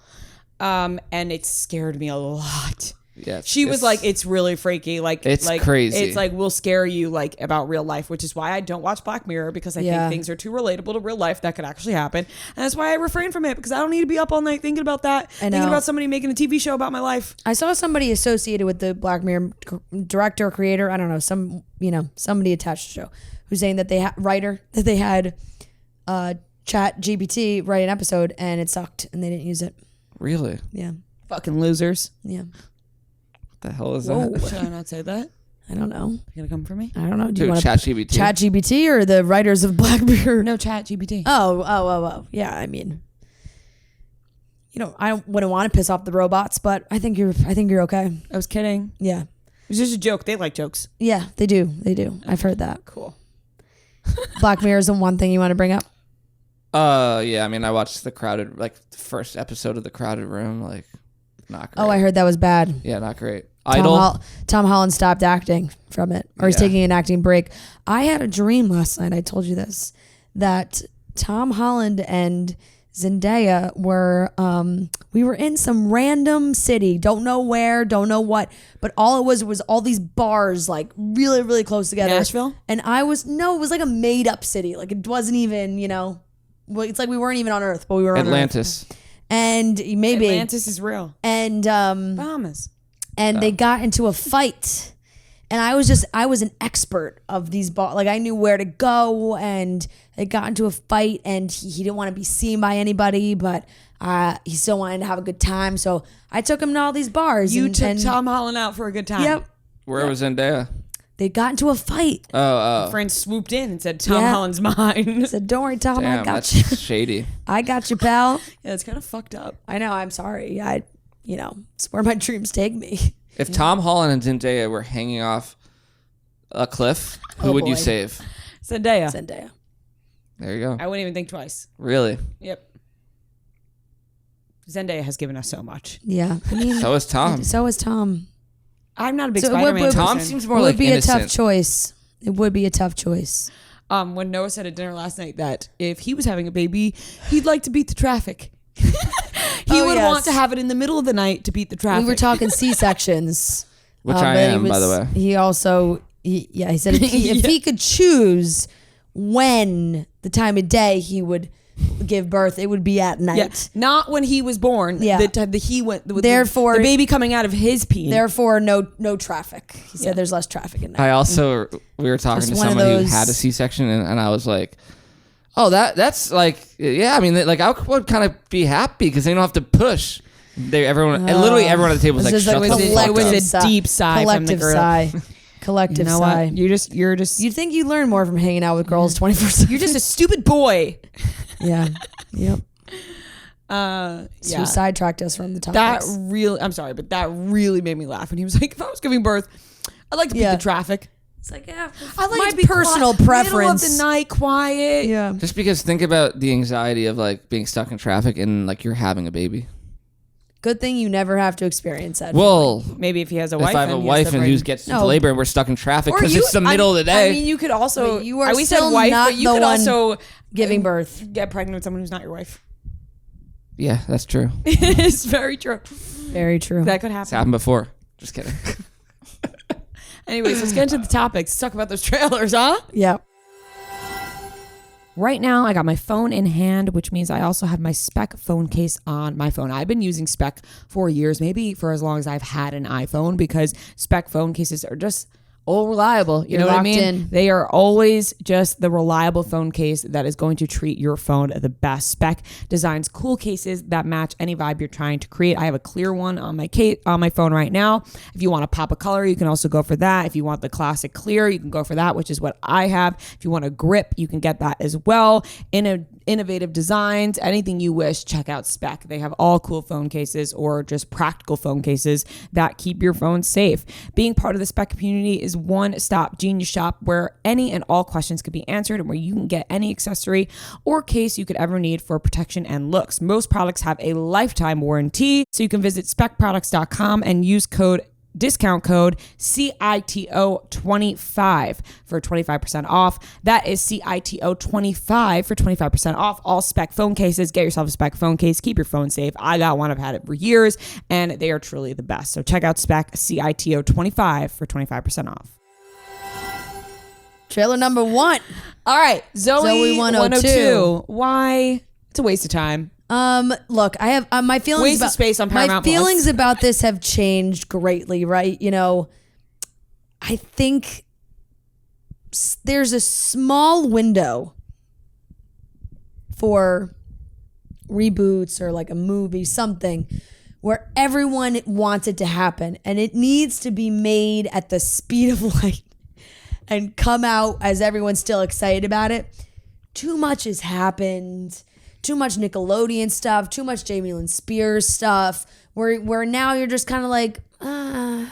and it scared me a lot. Yes, She was like, "It's really freaky. It's crazy. It's like we'll scare you like about real life," which is why I don't watch Black Mirror, because I think things are too relatable to real life that could actually happen, and that's why I refrain from it, because I don't need to be up all night thinking about that. Thinking about somebody making a TV show about my life. I saw somebody associated with the Black Mirror director, creator, I don't know, somebody attached to the show, who's saying that they had Chat GPT write an episode and it sucked and they didn't use it. Really? Yeah. Fucking losers. Yeah. What the hell is Whoa, that? should I not say that? I don't know. You gonna come for me? I don't know. Do you Dude, want Chat GPT. Chat GPT or the writers of Black Mirror? No, Chat GPT. Oh. Yeah, I mean, I wouldn't want to piss off the robots, but I think you're okay. I was kidding. Yeah. It was just a joke. They like jokes. Yeah, they do. I've heard that. Cool. Black Mirror is the one thing you want to bring up? Yeah, I mean, I watched the first episode of The Crowded Room, not great. Oh, I heard that was bad. Yeah, not great. Idol. Tom Holland stopped acting from it, or he's taking an acting break. I had a dream last night, I told you this, that Tom Holland and Zendaya were, we were in some random city, don't know where, don't know what, but all it was all these bars, like really, really close together. Nashville? And it was like a made up city. Like it wasn't even, it's like we weren't even on Earth, but we were on Atlantis. Earth. And maybe Atlantis is real. And Bahamas. and they got into a fight, and I was an expert of these bars. Like I knew where to go, and they got into a fight, and he didn't want to be seen by anybody, but he still wanted to have a good time. So I took him to all these bars. You and took Tom Holland out for a good time. Yep. Where was Zendaya? They got into a fight. Oh. Friend swooped in and said, "Tom Yeah. Holland's mine." I said, "Don't worry, Tom, Damn, I got that's you. shady. I got you, pal." Yeah, it's kind of fucked up. I know. I'm sorry. It's where my dreams take me. If Tom Holland and Zendaya were hanging off a cliff, who would you boy. save? Zendaya. Zendaya. There you go. I wouldn't even think twice. Really? Yep. Zendaya has given us so much. Yeah. I mean, So is Tom. So is Tom. I'm not a big So it would- Spider-Man would- person. Tom seems more It would like be innocent. a tough choice. It would be a tough choice. When Noah said at dinner last night that if he was having a baby, he'd like to beat the traffic. He would yes. want to have it in the middle of the night to beat the traffic. We were talking C-sections. Which but I he am, by the way. He also, he said if he could choose when the time of day he would give birth, it would be at night. Yeah, not when he was born. Yeah. The time that he went. Therefore- the baby coming out of his pee. Therefore, no traffic. He said there's less traffic at night. I also, we were talking Just to one of someone who those- had a C-section, and I was like, oh, that's like, yeah, I mean, like, I would kind of be happy because they don't have to push. Literally everyone at the table was It's like, just shut the fuck it was up. a sigh. deep sigh from the Collective girl. sigh. Collective You know sigh. what? You're just You'd think you learn more from hanging out with girls 24/7. you're just a stupid boy. Yeah. Yep. Yeah. So sidetracked us from the topics. That really, I'm sorry, but that really made me laugh when he was like, if I was giving birth, I'd like to beat Yeah. the traffic. It's like, yeah, I like my to be personal quiet, preference. middle of the night, quiet. Yeah. Just because think about the anxiety of like being stuck in traffic and like you're having a baby. Good thing you never have to experience that. Well, Maybe if he has a wife. if I have a and he has wife to and bring- who gets into No. labor and we're stuck in traffic Or because you- it's the middle of the day. I mean, you could also. But you are we still said wife, not but you the could one also giving birth. get pregnant with someone who's not your wife. yeah, that's true. It's very true. Very true. That could It's happen. happened before. Just kidding. Anyways, let's get into the topics. Let's talk about those trailers, huh? Yeah. Right now, I got my phone in hand, which means I also have my Spec phone case on my phone. I've been using Spec for years, maybe for as long as I've had an iPhone, because Spec phone cases are just all reliable. You know what I mean? in. They are always just the reliable phone case that is going to treat your phone the best. Spec designs cool cases that match any vibe you're trying to create. I have a clear one on my phone right now. If you want to pop a color, you can also go for that. If you want the classic clear, you can go for that, which is what I have. If you want a grip, you can get that as well. Innovative designs, anything you wish, check out Spec. They have all cool phone cases or just practical phone cases that keep your phone safe. Being part of the Spec community is one-stop genius shop where any and all questions can be answered and where you can get any accessory or case you could ever need for protection and looks. Most products have a lifetime warranty, so you can visit specproducts.com and use discount code CITO25 for 25% off. That is CITO25 for 25% off all Spec phone cases. Get yourself a Spec phone case. Keep your phone safe. I got one. I've had it for years, and they are truly the best. So check out Spec CITO25 for 25% off. Trailer number 1. All right, Zoey 102. Why? It's a waste of time. Look, I have my feelings Waste of about space on Paramount My feelings Plus. about this have changed greatly, right? You know, I think there's a small window for reboots or like a movie, something where everyone wants it to happen, and it needs to be made at the speed of light and come out as everyone's still excited about it. Too much has happened. Too much Nickelodeon stuff, too much Jamie Lynn Spears stuff, where now you're just kind of like, I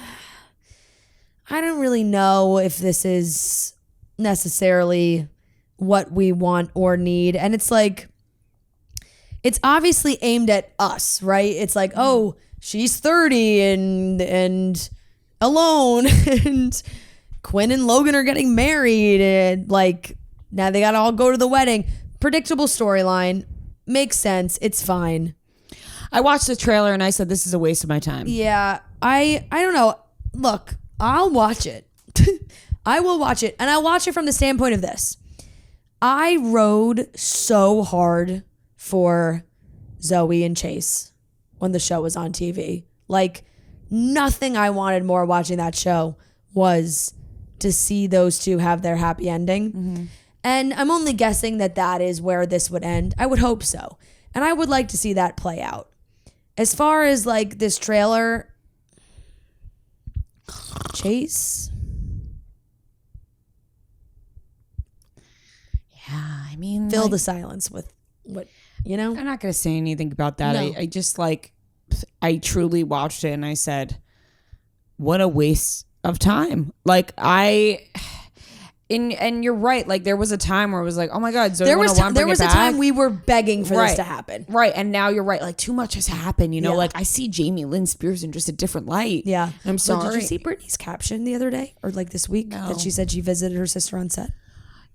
don't really know if this is necessarily what we want or need. And it's like, it's obviously aimed at us, right? It's like, oh, she's 30 and alone, and Quinn and Logan are getting married, and like now they gotta all go to the wedding. Predictable storyline. Makes sense. It's fine. I watched the trailer and I said, this is a waste of my time. Yeah, I don't know. Look, I'll watch it. I will watch it. And I'll watch it from the standpoint of this. I rode so hard for Zoey and Chase when the show was on TV. Like, nothing I wanted more watching that show was to see those two have their happy ending. Mm-hmm. And I'm only guessing that is where this would end. I would hope so. And I would like to see that play out. As far as like this trailer, Chase. Yeah, I mean, Fill the silence with what, you know? I'm not going to say anything about that. No. I just like, I truly watched it and I said, what a waste of time. Like And you're right. Like there was a time where it was like, oh my God, Zoey there was 101, there was a time we were begging for this Right. to happen. Right. And now you're right. Like too much has happened. You know, Yeah. like I see Jamie Lynn Spears in just a different light. Yeah. I'm So sorry. did you see Britney's caption the other day or like this week No. that she said she visited her sister on set?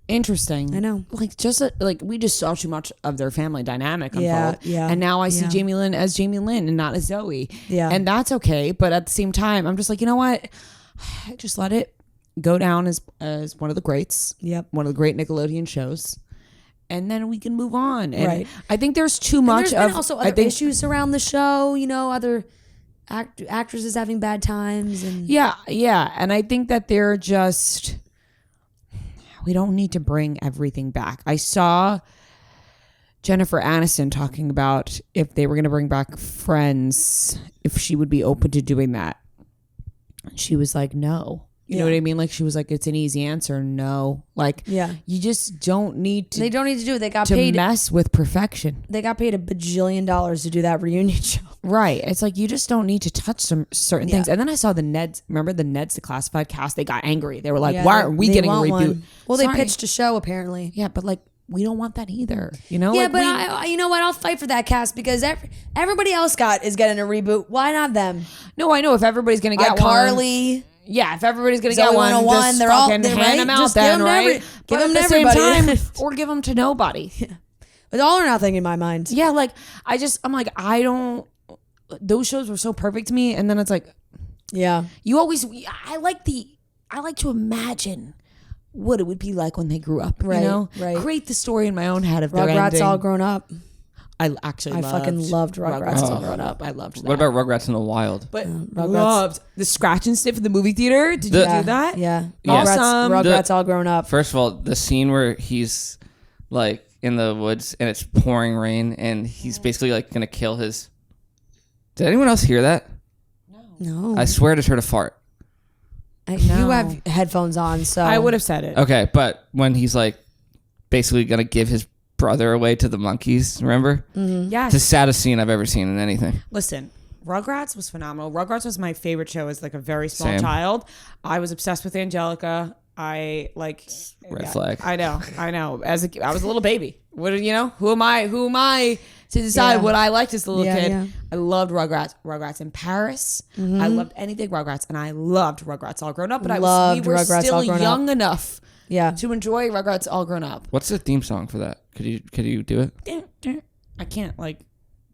Interesting. I know. Like just like we just saw too much of their family dynamic unfold. Yeah. And now I see Yeah. Jamie Lynn as Jamie Lynn and not as Zoey. Yeah. And that's okay. But at the same time, I'm just like, you know what? Just let it go down as one of the greats. Yep. One of the great Nickelodeon shows. And then we can move on. And Right. I think there's too much There's of been also other issues around the show, you know, other actresses having bad times and Yeah. And I think that they're just, we don't need to bring everything back. I saw Jennifer Aniston talking about if they were going to bring back Friends, if she would be open to doing that. She was like, no. You know what I mean? Like she was like, it's an easy answer. No. Like, Yeah. you just don't need to. They don't need to do it. They got to paid. mess with perfection. They got paid $1 bajillion to do that reunion show. Right. It's like you just don't need to touch some certain things. Yeah. And then I saw the Neds. Remember the Neds Declassified cast? They got angry. They were like, Yeah, why aren't we they getting a want reboot? one. Well, they Sorry. pitched a show apparently. Yeah, but like we don't want that either. You know? Yeah, Like, but we- you know what? I'll fight for that cast because everybody else is getting a reboot. Why not them? no, I know if everybody's gonna get one. Carly. Yeah, if everybody's gonna Zoey get one, 101, just they're all- fucking they're hand right. them out Just give then, them to right? give But them at to the same everybody. time, or give them to nobody. It's all or nothing in my mind. Yeah, like I'm like I don't. Those shows were so perfect to me, and then it's like Yeah. you always. I like to imagine what it would be like when they grew up. Right, You know, right. create the story in my own head of their Rugrats ending. all grown up. I actually fucking loved Rugrats all grown up. I loved that. What about Rugrats in the Wild? But Rugrats. loved the scratch and sniff in the movie theater. Did you do that? Yeah. Awesome. Rugrats all grown up. First of all, the scene where he's like in the woods and it's pouring rain and he's basically like gonna kill his. Did anyone else hear that? No. I swear I just heard a fart. You have headphones on, so I would have said it. Okay, but when he's like basically gonna give his brother away to the monkeys, remember? Yes. It's the saddest scene I've ever seen in anything. Listen, Rugrats was phenomenal. Rugrats was my favorite show as like a very small Same. child. I was obsessed with Angelica. I like Red flag. I know. I was a little baby. What you know? Who am I to decide what I liked as a little kid? Yeah. I loved Rugrats. Rugrats in Paris. I loved anything Rugrats, and I loved Rugrats all grown up. But we were Rugrats still All Grown young enough yeah. to enjoy Rugrats all grown up. What's the theme song for that? Could you do it? I can't like.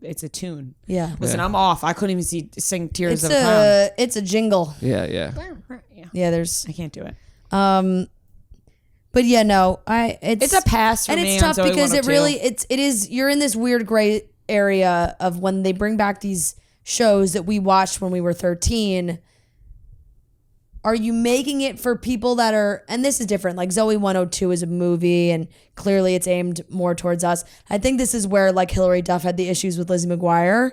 It's a tune. Yeah. Listen, Yeah. I'm off. I couldn't even sing Tears of a Clown. It's a jingle. Yeah. Yeah. Yeah, there's I can't do it. but yeah, no. It's a pass for and me it's on tough Zoey because it 102. really it is you're in this weird gray area of when they bring back these shows that we watched when we were 13. Are you making it for people that are, and this is different, like Zoey 102 is a movie and clearly it's aimed more towards us. I think this is where like Hilary Duff had the issues with Lizzie McGuire.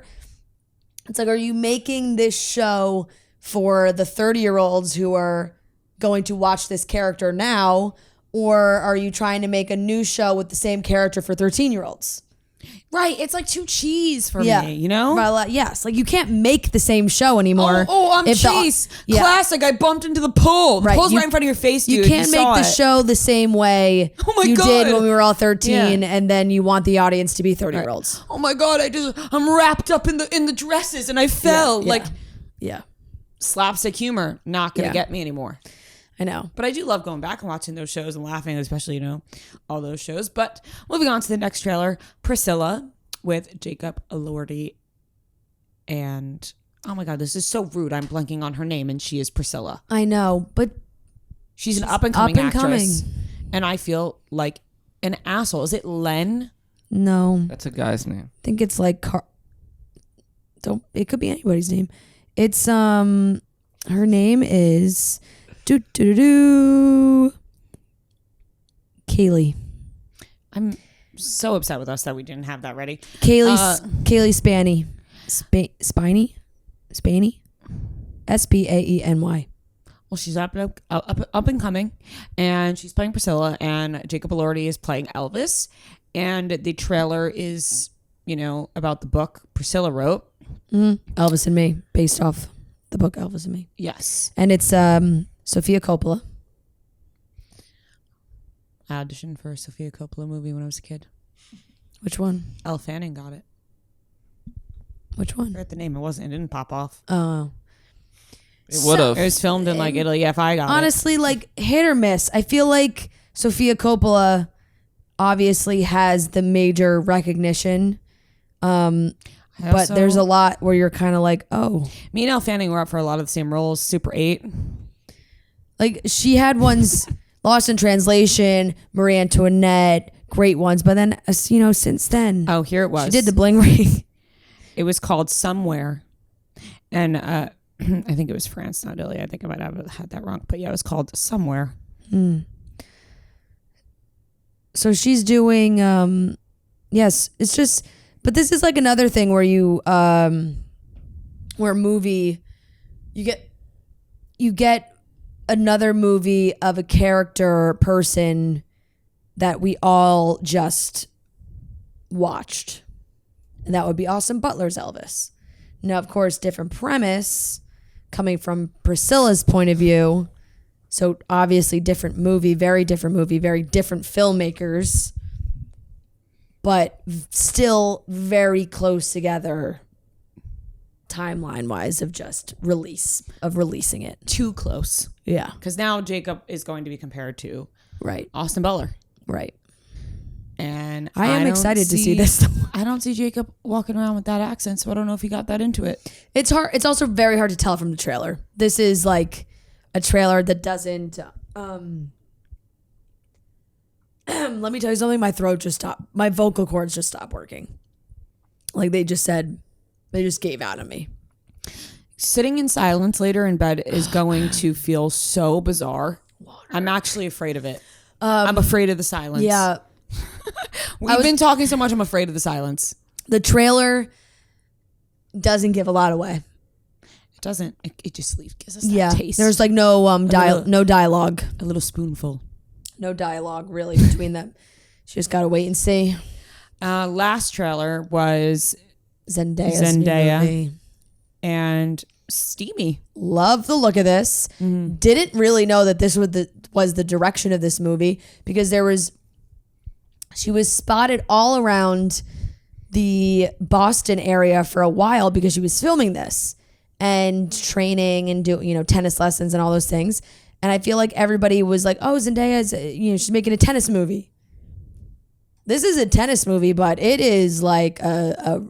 It's like, are you making this show for the 30-year-olds who are going to watch this character now, or are you trying to make a new show with the same character for 13-year-olds? Right. It's like too cheese for Yeah. me, you know? Well, yes. Like you can't make the same show anymore. I'm if the- cheese. yeah. Classic. I bumped into the pool. The Right. pool's You- right in front of your face, dude. You can't make saw the it. show the same way Oh my you God. did when we were all 13, Yeah. and then you want the audience to be 30-year-olds. Oh my God. I'm wrapped up in the dresses and I fell. Yeah. Like Yeah, slapstick humor. Not going to Yeah. get me anymore. I know. But I do love going back and watching those shows and laughing, especially, you know, all those shows. But moving on to the next trailer, Priscilla with Jacob Elordi. And oh my God, this is so rude. I'm blanking on her name and she is Priscilla. I know, but She's an up and coming up-and-coming. actress. And I feel like an asshole. Is it Len? no. That's a guy's name. I think it's like it could be anybody's name. It's her name is Kaylee. I'm so upset with us that we didn't have that ready. Kaylee Spaney. Spiny? Spaeny. Well, she's up and coming, and she's playing Priscilla, and Jacob Elordi is playing Elvis, and the trailer is, you know, about the book Priscilla wrote. Elvis and Me, based off the book Elvis and Me. Yes, And it's Sofia Coppola. I auditioned for a Sofia Coppola movie when I was a kid. Which one? Elle Fanning got it. Which I one? forgot the name. It didn't pop off. Oh. It would have. It was filmed in like Italy. If I got Honestly, like hit or miss. I feel like Sofia Coppola obviously has the major recognition. But there's a lot where you're kind of like, oh. Me and Elle Fanning were up for a lot of the same roles. Super 8. Like she had ones, Lost in Translation, Marie Antoinette, great ones. But then, you know, since then, Oh, here it was. she did the Bling Ring. It was called Somewhere, and I think it was France, not Italy. I think I might have had that wrong, but yeah, it was called Somewhere. So she's doing, yes, it's just, but this is like another thing where you, where movie, you get another movie of a character person that we all just watched. And that would be Austin Butler's Elvis. Now, of course, different premise coming from Priscilla's point of view. So obviously different movie, very different filmmakers, but still very close together timeline wise of just releasing it. Too close, Yeah. because now Jacob is going to be compared to Right. Austin Butler, Right. and I am don't excited to see this. I don't see Jacob walking around with that accent, so I don't know if he got that into it. It's hard. It's also very hard to tell from the trailer. This is like a trailer that doesn't Let me tell you something. My throat just stopped. My vocal cords just stopped working. Like they just gave out on me. Sitting in silence later in bed is going to feel so bizarre. I'm actually afraid of it. I'm afraid of the silence. Yeah. We've been talking so much. I'm afraid of the silence. The trailer doesn't give a lot away. It doesn't. It just gives us that taste. There's like no no dialogue. A little spoonful. No dialogue really between them. She just gotta wait and see. Last trailer was Zendaya and Steamy. Love the look of this. Didn't really know that this was the direction of this movie because she was spotted all around the Boston area for a while because she was filming this and training and doing, tennis lessons and all those things. And I feel like everybody was like, oh, Zendaya's, she's making a tennis movie. This is a tennis movie, but it is like a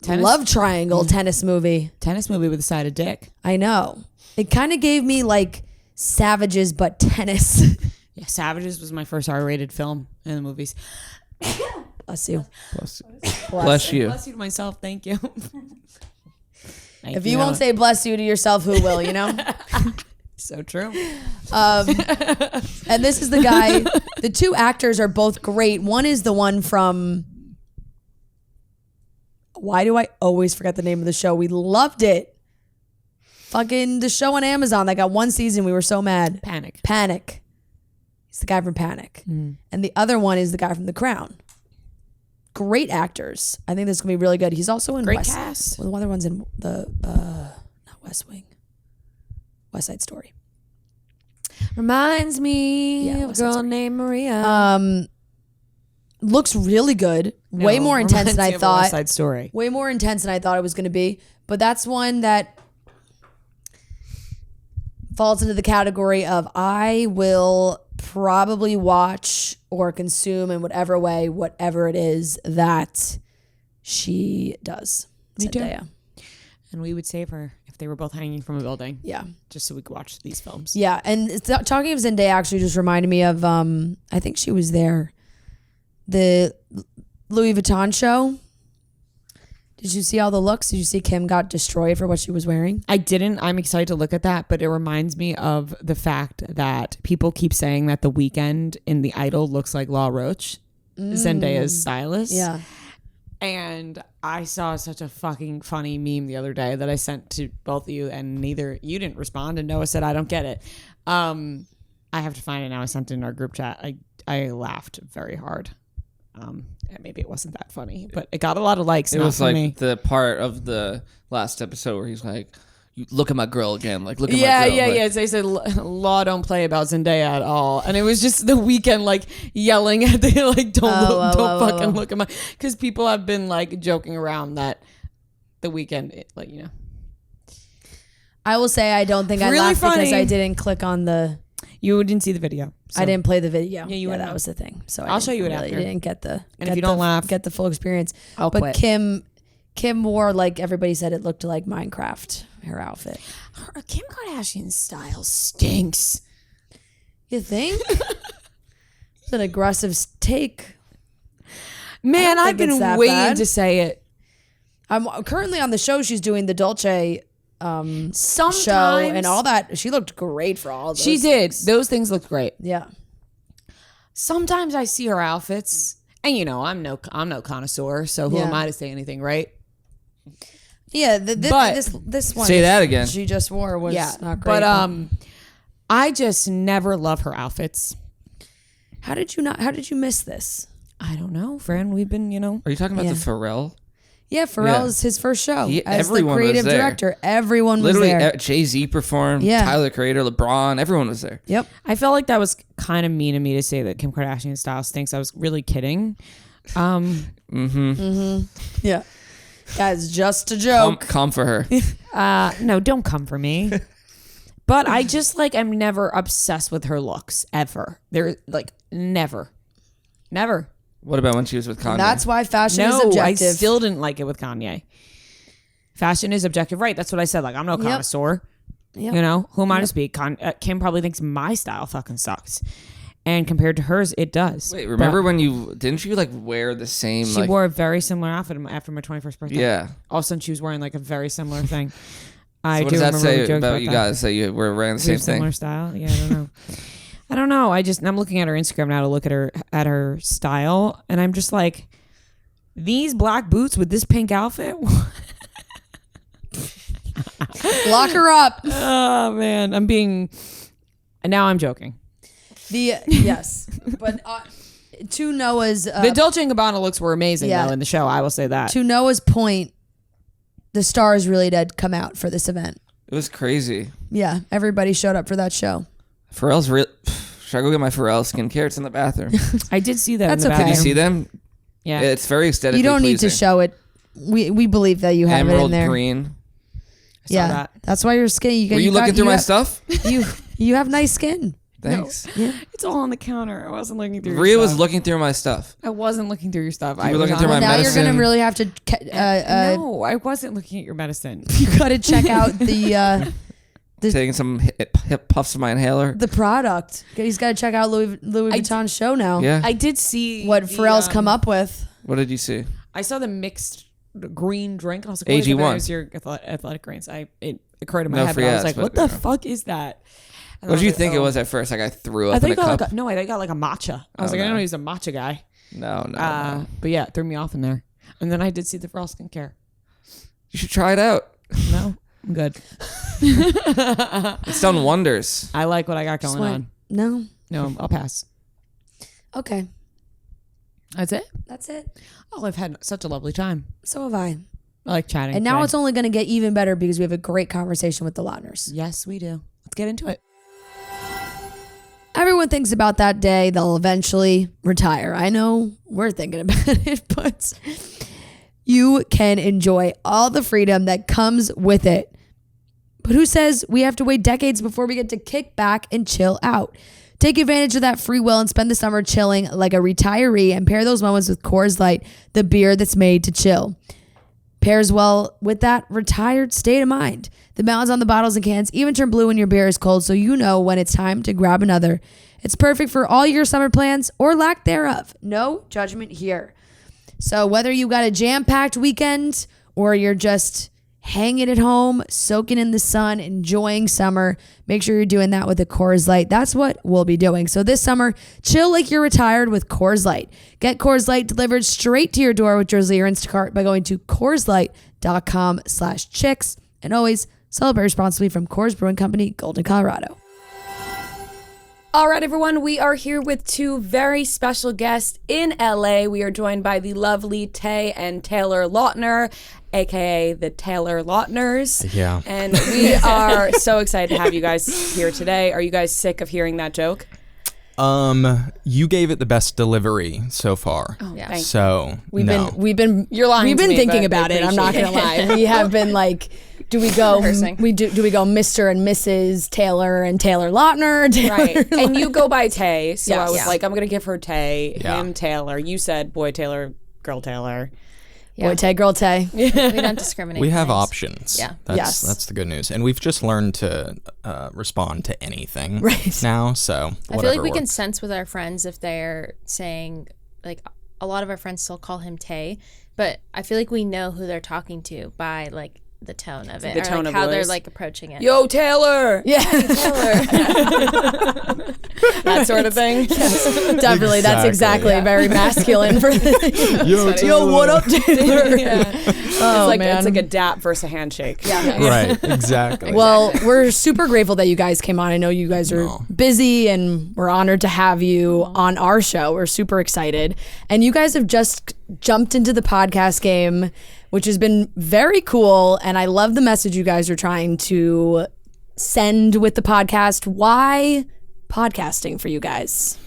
love triangle tennis movie. Tennis movie with a side of dick. I know. It kind of gave me like Savages, but tennis. Yeah, Savages was my first R-rated film in the movies. Bless you. Bless you. Bless you to myself. Thank you. If you won't say bless you to yourself, who will, So true. And this is the guy. The two actors are both great. One is the one from... Why do I always forget the name of the show? We loved it. Fucking the show on Amazon that got one season. We were so mad. Panic. He's the guy from Panic. And the other one is the guy from The Crown. Great actors. I think this is going to be really good. He's also in Great cast. Well, the other one's in the... not West Wing. West Side Story. Reminds me of a West Side girl Story. named Maria. Looks really good. Way more intense than I thought. West Side Story. Way more intense than I thought it was going to be. But that's one that falls into the category of I will probably watch or consume in whatever way, whatever it is that she does. Me too. Zendaya. And we would save her if they were both hanging from a building. Yeah. Just so we could watch these films. Yeah. And talking of Zendaya actually just reminded me of, I think she was there. The Louis Vuitton show. Did you see all the looks? Did you see Kim got destroyed for what she was wearing? I didn't. I'm excited to look at that, but it reminds me of the fact that people keep saying that The Weeknd in The Idol looks like Law Roach, Zendaya's stylist. Yeah. And I saw such a fucking funny meme the other day that I sent to both of you, and neither you didn't respond, and Noah said, I don't get it. I have to find it now. I sent it in our group chat. I laughed very hard. Maybe it wasn't that funny, but it got a lot of likes. It was like me. the part of the last episode where he's like, "You look at my girl again." Like, look at yeah, my girl. yeah, like, yeah. They said Law don't play about Zendaya at all, and it was just The Weeknd like yelling at the like don't fucking look at my, because people have been like joking around that The Weeknd I will say I don't think I Really laughed because funny. I didn't click on the... You didn't see the video. So. I didn't play the video. Yeah, you wouldn't that know. was the thing. So I'll show you it after. Didn't get the... And if you don't laugh, get the full experience. I'll but quit. Kim wore, like everybody said, it looked like Minecraft, her outfit. Kim Kardashian's style stinks. You think? It's an aggressive take. Man, I I've don't think been it's that waiting bad. to say it. I'm currently on the show. She's doing the Dolce Sometimes show and all that. She looked great for all those. She did. things. Those things looked great. Yeah. Sometimes I see her outfits, and I'm no connoisseur, so who Yeah. am I to say anything, right? Yeah. But- this one. Say that again. She just wore was not great. But I just never love her outfits. How did you miss this? I don't know, friend. We've been, Are you talking about Yeah. the Pharrell? Yeah, Pharrell's his first show as the everyone was creative there. director. Everyone Literally, was there. Jay-Z performed. Yeah. Tyler the Creator, LeBron, everyone was there. Yep. I felt like that was kind of mean of me to say that Kim Kardashian's style stinks. I was really kidding. Yeah. Guys, just a joke. Come for her. No, don't come for me. But I just I'm never obsessed with her looks ever. They're never. What about when she was with Kanye? That's why fashion is No, I objective. still didn't like it with Kanye. Fashion is objective, right? That's what I said. I'm no connoisseur. Yep. Who am I to speak? Kim probably thinks my style fucking sucks. And compared to hers, it does. Wait, remember when didn't you like wear the same? She like, wore a very similar outfit after my 21st birthday. Yeah. All of a sudden, she was wearing like a very similar thing. I So what do does that remember we say joked about you that. guys that you were wearing the We same have similar thing? style. Yeah, I don't know. I don't know. I'm looking at her Instagram now to look at her style, and I'm just like, these black boots with this pink outfit. Lock her up. Oh man, now I'm joking. Yes, but to Noah's The Dolce & Gabbana looks were amazing yeah. though in the show. I will say that. to Noah's point, the stars really did come out for this event. It was crazy. Yeah, everybody showed up for that show. Pharrell's real. Should I go get my Pharrell skincare? It's in the bathroom. I did see that. That's in the okay. Did you bathroom. see them? Yeah. It's very aesthetically You don't need to pleasing. show it. We believe that you have it in Emerald there. green. saw Yeah, that. that's why you're skinny. Were you looking through my stuff? You have nice skin. Thanks. It's all on the counter. I wasn't looking through. Rhea your was stuff. looking through my stuff. I wasn't looking through your stuff. You were looking through my Now medicine. you're gonna really have to. No, I wasn't looking at your medicine. You gotta check out the Taking some hip puffs of my inhaler. the product. He's got to check out Louis Vuitton's show now. Yeah. I did see What the, Pharrell's come up with. What did you see? I saw the mixed green drink, and I was like, "What is it? AG1. It was your athletic greens." It occurred in my No head, free but I was ads, like, but, "What the yeah. fuck is that?" And What I did you was think like, it "Oh." was at first? Like I threw I up in think a I got cup. I got like a matcha. I was Oh, like, I no. don't know, he's a matcha guy. No. But yeah, it threw me off in there. And then I did see the Pharrell skincare. You should try it out. No, I'm good. It's done wonders. I like what I got going Sweat. on. No. No, I'll pass. Okay. That's it. That's it. Oh, I've had such a lovely time. So have I. I like chatting. And now today. it's only going to get even better because we have a great conversation with the Lautners. Yes, we do. Let's get into it. Everyone thinks about that day they'll eventually retire. I know we're thinking about it, but you can enjoy all the freedom that comes with it. But who says we have to wait decades before we get to kick back and chill out? Take advantage of that free will and spend the summer chilling like a retiree and pair those moments with Coors Light, the beer that's made to chill. Pairs well with that retired state of mind. The mountains on the bottles and cans even turn blue when your beer is cold, so you know when it's time to grab another. It's perfect for all your summer plans or lack thereof. No judgment here. So whether you got a jam-packed weekend or you're just hanging at home, soaking in the sun, enjoying summer, make sure you're doing that with a Coors Light. That's what we'll be doing. So this summer, chill like you're retired with Coors Light. Get Coors Light delivered straight to your door with Drizzly or Instacart by going to CoorsLight.com/chicks. And always celebrate responsibly from Coors Brewing Company, Golden, Colorado. All right, everyone, we are here with two very special guests in LA. We are joined by the lovely Tay and Taylor Lautner, aka the Taylor Lautners. Yeah. And we are so excited to have you guys here today. Are you guys sick of hearing that joke? You gave it the best delivery so far. Oh, yeah. Thank So We've no. been You're lying We've to been me, thinking but about I it. I'm not gonna appreciate lie. We have been like, do we go Rehearsing. do we go Mr. and Mrs. Taylor and Taylor Lautner? Right. And you go by Tay. So Yes. I was Yeah. like, I'm going to give her Tay, Yeah. him Taylor. You said boy Taylor, girl Taylor. Boy Tay, girl Tay. We don't discriminate. We have things. options. Yeah. Yes. That's the good news. And we've just learned to respond to anything Right. now. So I feel like we can works. sense with our friends if they're saying, like, a lot of our friends still call him Tay, but I feel like we know who they're talking to by like the tone of it, The or tone like of how they're voice. like approaching it. Yo, Taylor. Yeah. That sort of thing. Definitely. That's exactly Exactly. very masculine for Yo, what up, Taylor? Yeah. Oh, It's like a dap versus a handshake. Yeah. Right. Exactly. Well, we're super grateful that you guys came on. I know you guys are No. busy and we're honored to have you on our show. We're super excited. And you guys have just jumped into the podcast game, which has been very cool. And I love the message you guys are trying to send with the podcast. Why podcasting for you guys?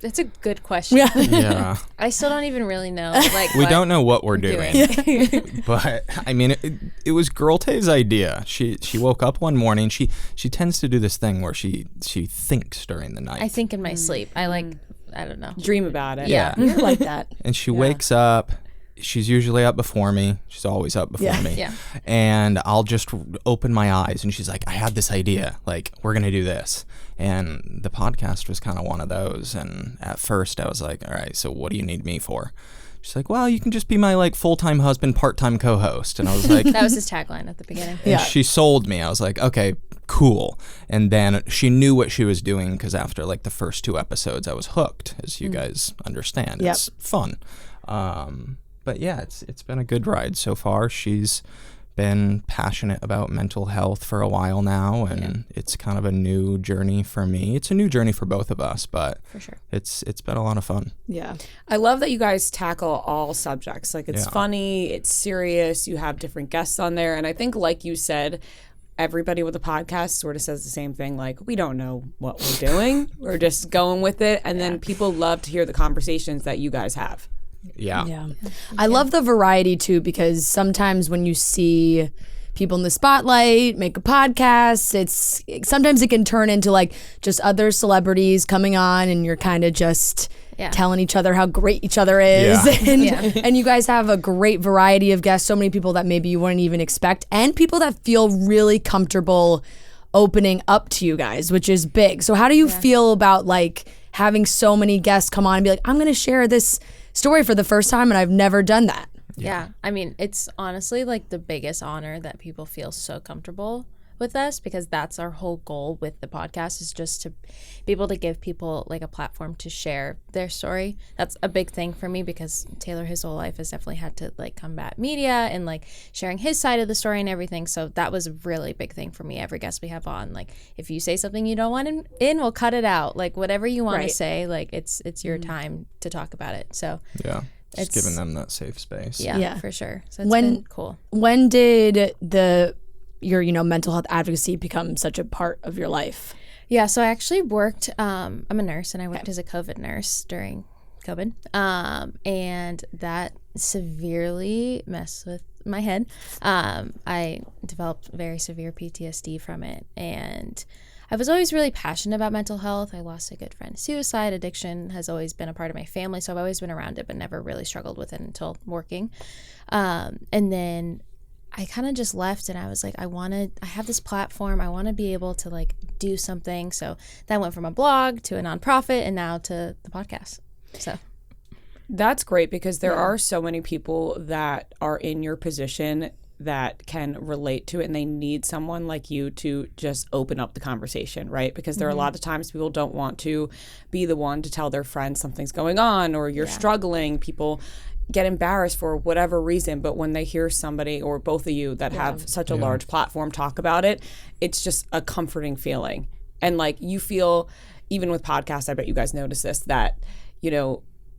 That's a good question. yeah. I still don't even really know. Like, We what don't know what we're doing. doing. But I mean, it was Girl Tay's idea. She woke up one morning. She tends to do this thing where she thinks during the night. I think in my sleep. I don't know. Dream about it. Yeah. You're like that. And she wakes up. she's usually up before me. She's always up before me. Yeah. And I'll just open my eyes and she's like, I had this idea. Like, we're going to do this. And the podcast was kind of one of those. And at first I was like, all right, so what do you need me for? She's like, well, you can just be my like full-time husband, part-time co-host. And I was like, That was his tagline at the beginning. and she sold me. I was like, okay, cool. And then she knew what she was doing because after like the first 2 episodes, I was hooked, as you guys understand. Yep. It's fun. But yeah, it's been a good ride so far. She's been passionate about mental health for a while now, and it's kind of a new journey for me. It's a new journey for both of us, but For sure. it's been a lot of fun. Yeah. I love that you guys tackle all subjects. Like, it's Yeah. funny, it's serious, you have different guests on there. And I think, like you said, everybody with a podcast sort of says the same thing. Like, we don't know what we're doing. We're just going with it. And then people love to hear the conversations that you guys have. Yeah. Yeah. I love the variety too, because sometimes when you see people in the spotlight make a podcast, sometimes it can turn into like just other celebrities coming on and you're kind of just telling each other how great each other is. Yeah. And you guys have a great variety of guests, so many people that maybe you wouldn't even expect, and people that feel really comfortable opening up to you guys, which is big. So how do you feel about like having so many guests come on and be like, I'm going to share this story for the first time and I've never done that? Yeah. I mean, it's honestly like the biggest honor that people feel so comfortable with us, because that's our whole goal with the podcast, is just to be able to give people like a platform to share their story. That's a big thing for me, because Taylor his whole life has definitely had to like combat media and like sharing his side of the story and everything. So that was a really big thing for me. Every guest we have on, like, if you say something you don't want in, we'll cut it out. Like, whatever you want to say, like it's your time to talk about it. So Yeah. Just It's- giving them that safe space. yeah, for sure. So it's When- been cool. When did your mental health advocacy become such a part of your life? Yeah, so I actually worked, I'm a nurse, and I worked as a COVID nurse during COVID. And that severely messed with my head. I developed very severe PTSD from it. And I was always really passionate about mental health. I lost a good friend to suicide. Addiction has always been a part of my family. So I've always been around it, but never really struggled with it until working. And then I kind of just left, and I was like, I have this platform. I want to be able to like do something. So that went from a blog to a nonprofit and now to the podcast. So That's great, because there are so many people that are in your position that can relate to it, and they need someone like you to just open up the conversation, right? Because there are a lot of times people don't want to be the one to tell their friends something's going on or you're struggling. People get embarrassed for whatever reason, but when they hear somebody or both of you that have such a large platform talk about it, it's just a comforting feeling. And like, you feel, even with podcasts, I bet you guys notice this, that,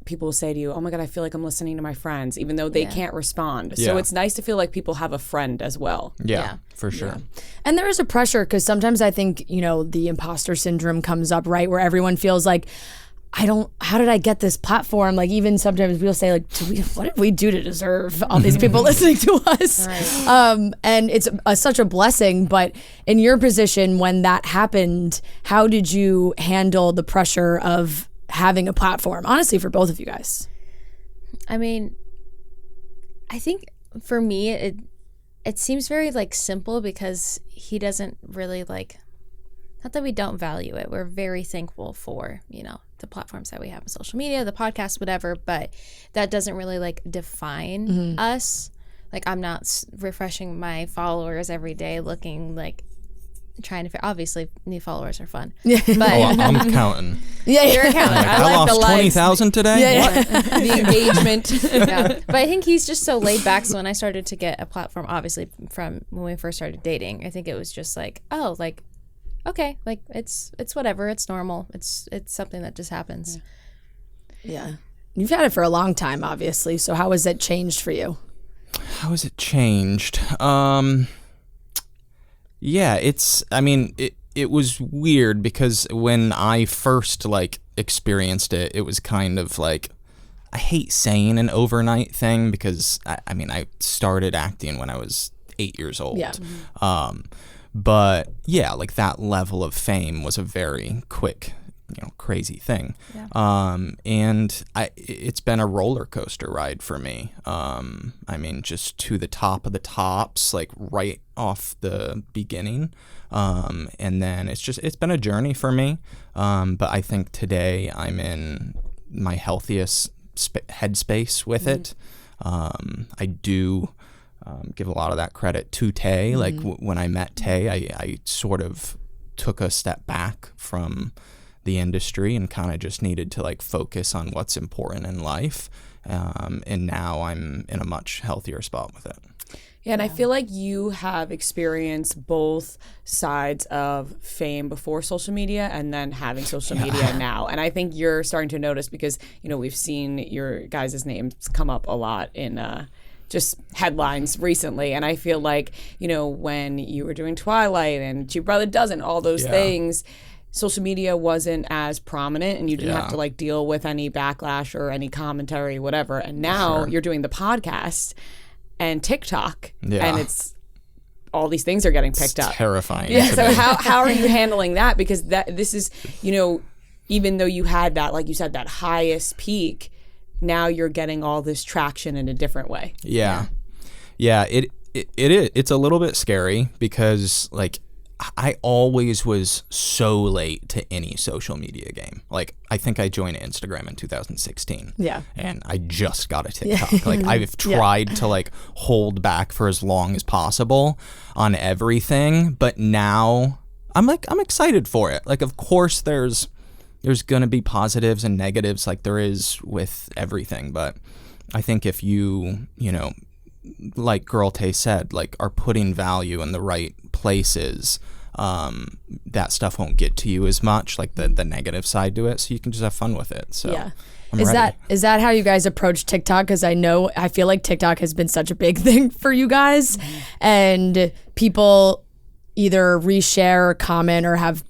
people will say to you, oh my God, I feel like I'm listening to my friends, even though they can't respond. So Yeah. it's nice to feel like people have a friend as well. Yeah, for sure. And there is a pressure, because sometimes I think, the imposter syndrome comes up, right? Where everyone feels like, how did I get this platform? Like, even sometimes people say like, what did we do to deserve all these people listening to us? Right. And it's such a blessing. But in your position, when that happened, how did you handle the pressure of having a platform, honestly, for both of you guys? I mean, I think for me, it seems very like simple, because he doesn't really like, not that we don't value it. We're very thankful for, the platforms that we have on social media, the podcast, whatever, but that doesn't really like define us. Like, I'm not refreshing my followers every day looking like, trying to, obviously new followers are fun. But I'm counting. your account. Like, I like the lost likes. 20,000 today. What? The engagement. Yeah. But I think he's just so laid back. So when I started to get a platform, obviously from when we first started dating, I think it was just like, oh, like, okay, like it's whatever, it's normal. It's something that just happens. Yeah. You've had it for a long time, obviously. So how has it changed for you? How has it changed? Yeah, it was weird, because when I first experienced it, it was kind of like, I hate saying an overnight thing, because I started acting when I was 8 years old. Yeah. But yeah, like that level of fame was a very quick crazy thing. Yeah. And it's been a roller coaster ride for me. I mean, just to the top of the tops, like right off the beginning. And then it's been a journey for me. But I think today I'm in my healthiest headspace with it. I do give a lot of that credit to Tay. Like when I met Tay, I sort of took a step back from the industry and kind of just needed to like focus on what's important in life. And now I'm in a much healthier spot with it. Yeah, and I feel like you have experienced both sides of fame before social media and then having social media now. And I think you're starting to notice because, we've seen your guys' names come up a lot in just headlines recently. And I feel like, when you were doing Twilight and Cheap Brother Doesn't, all those things, social media wasn't as prominent and you didn't have to like deal with any backlash or any commentary, whatever. And now you're doing the podcast and TikTok, and it's all these things are getting picked up. Terrifying. Yeah. So how are you handling that? Because this is, even though you had that, like you said, that highest peak, now you're getting all this traction in a different way. Yeah. It is. It's a little bit scary because like I always was so late to any social media game. Like I think I joined Instagram in 2016. Yeah. And I just got a TikTok. Like I've tried to like hold back for as long as possible on everything, but now I'm excited for it. Like of course there's going to be positives and negatives like there is with everything, but I think if you like Girl Tay said, like are putting value in the right places, that stuff won't get to you as much, like the negative side to it, so you can just have fun with it. So yeah. I'm Is ready. that how you guys approach TikTok? Because I feel like TikTok has been such a big thing for you guys, and people either reshare or comment or have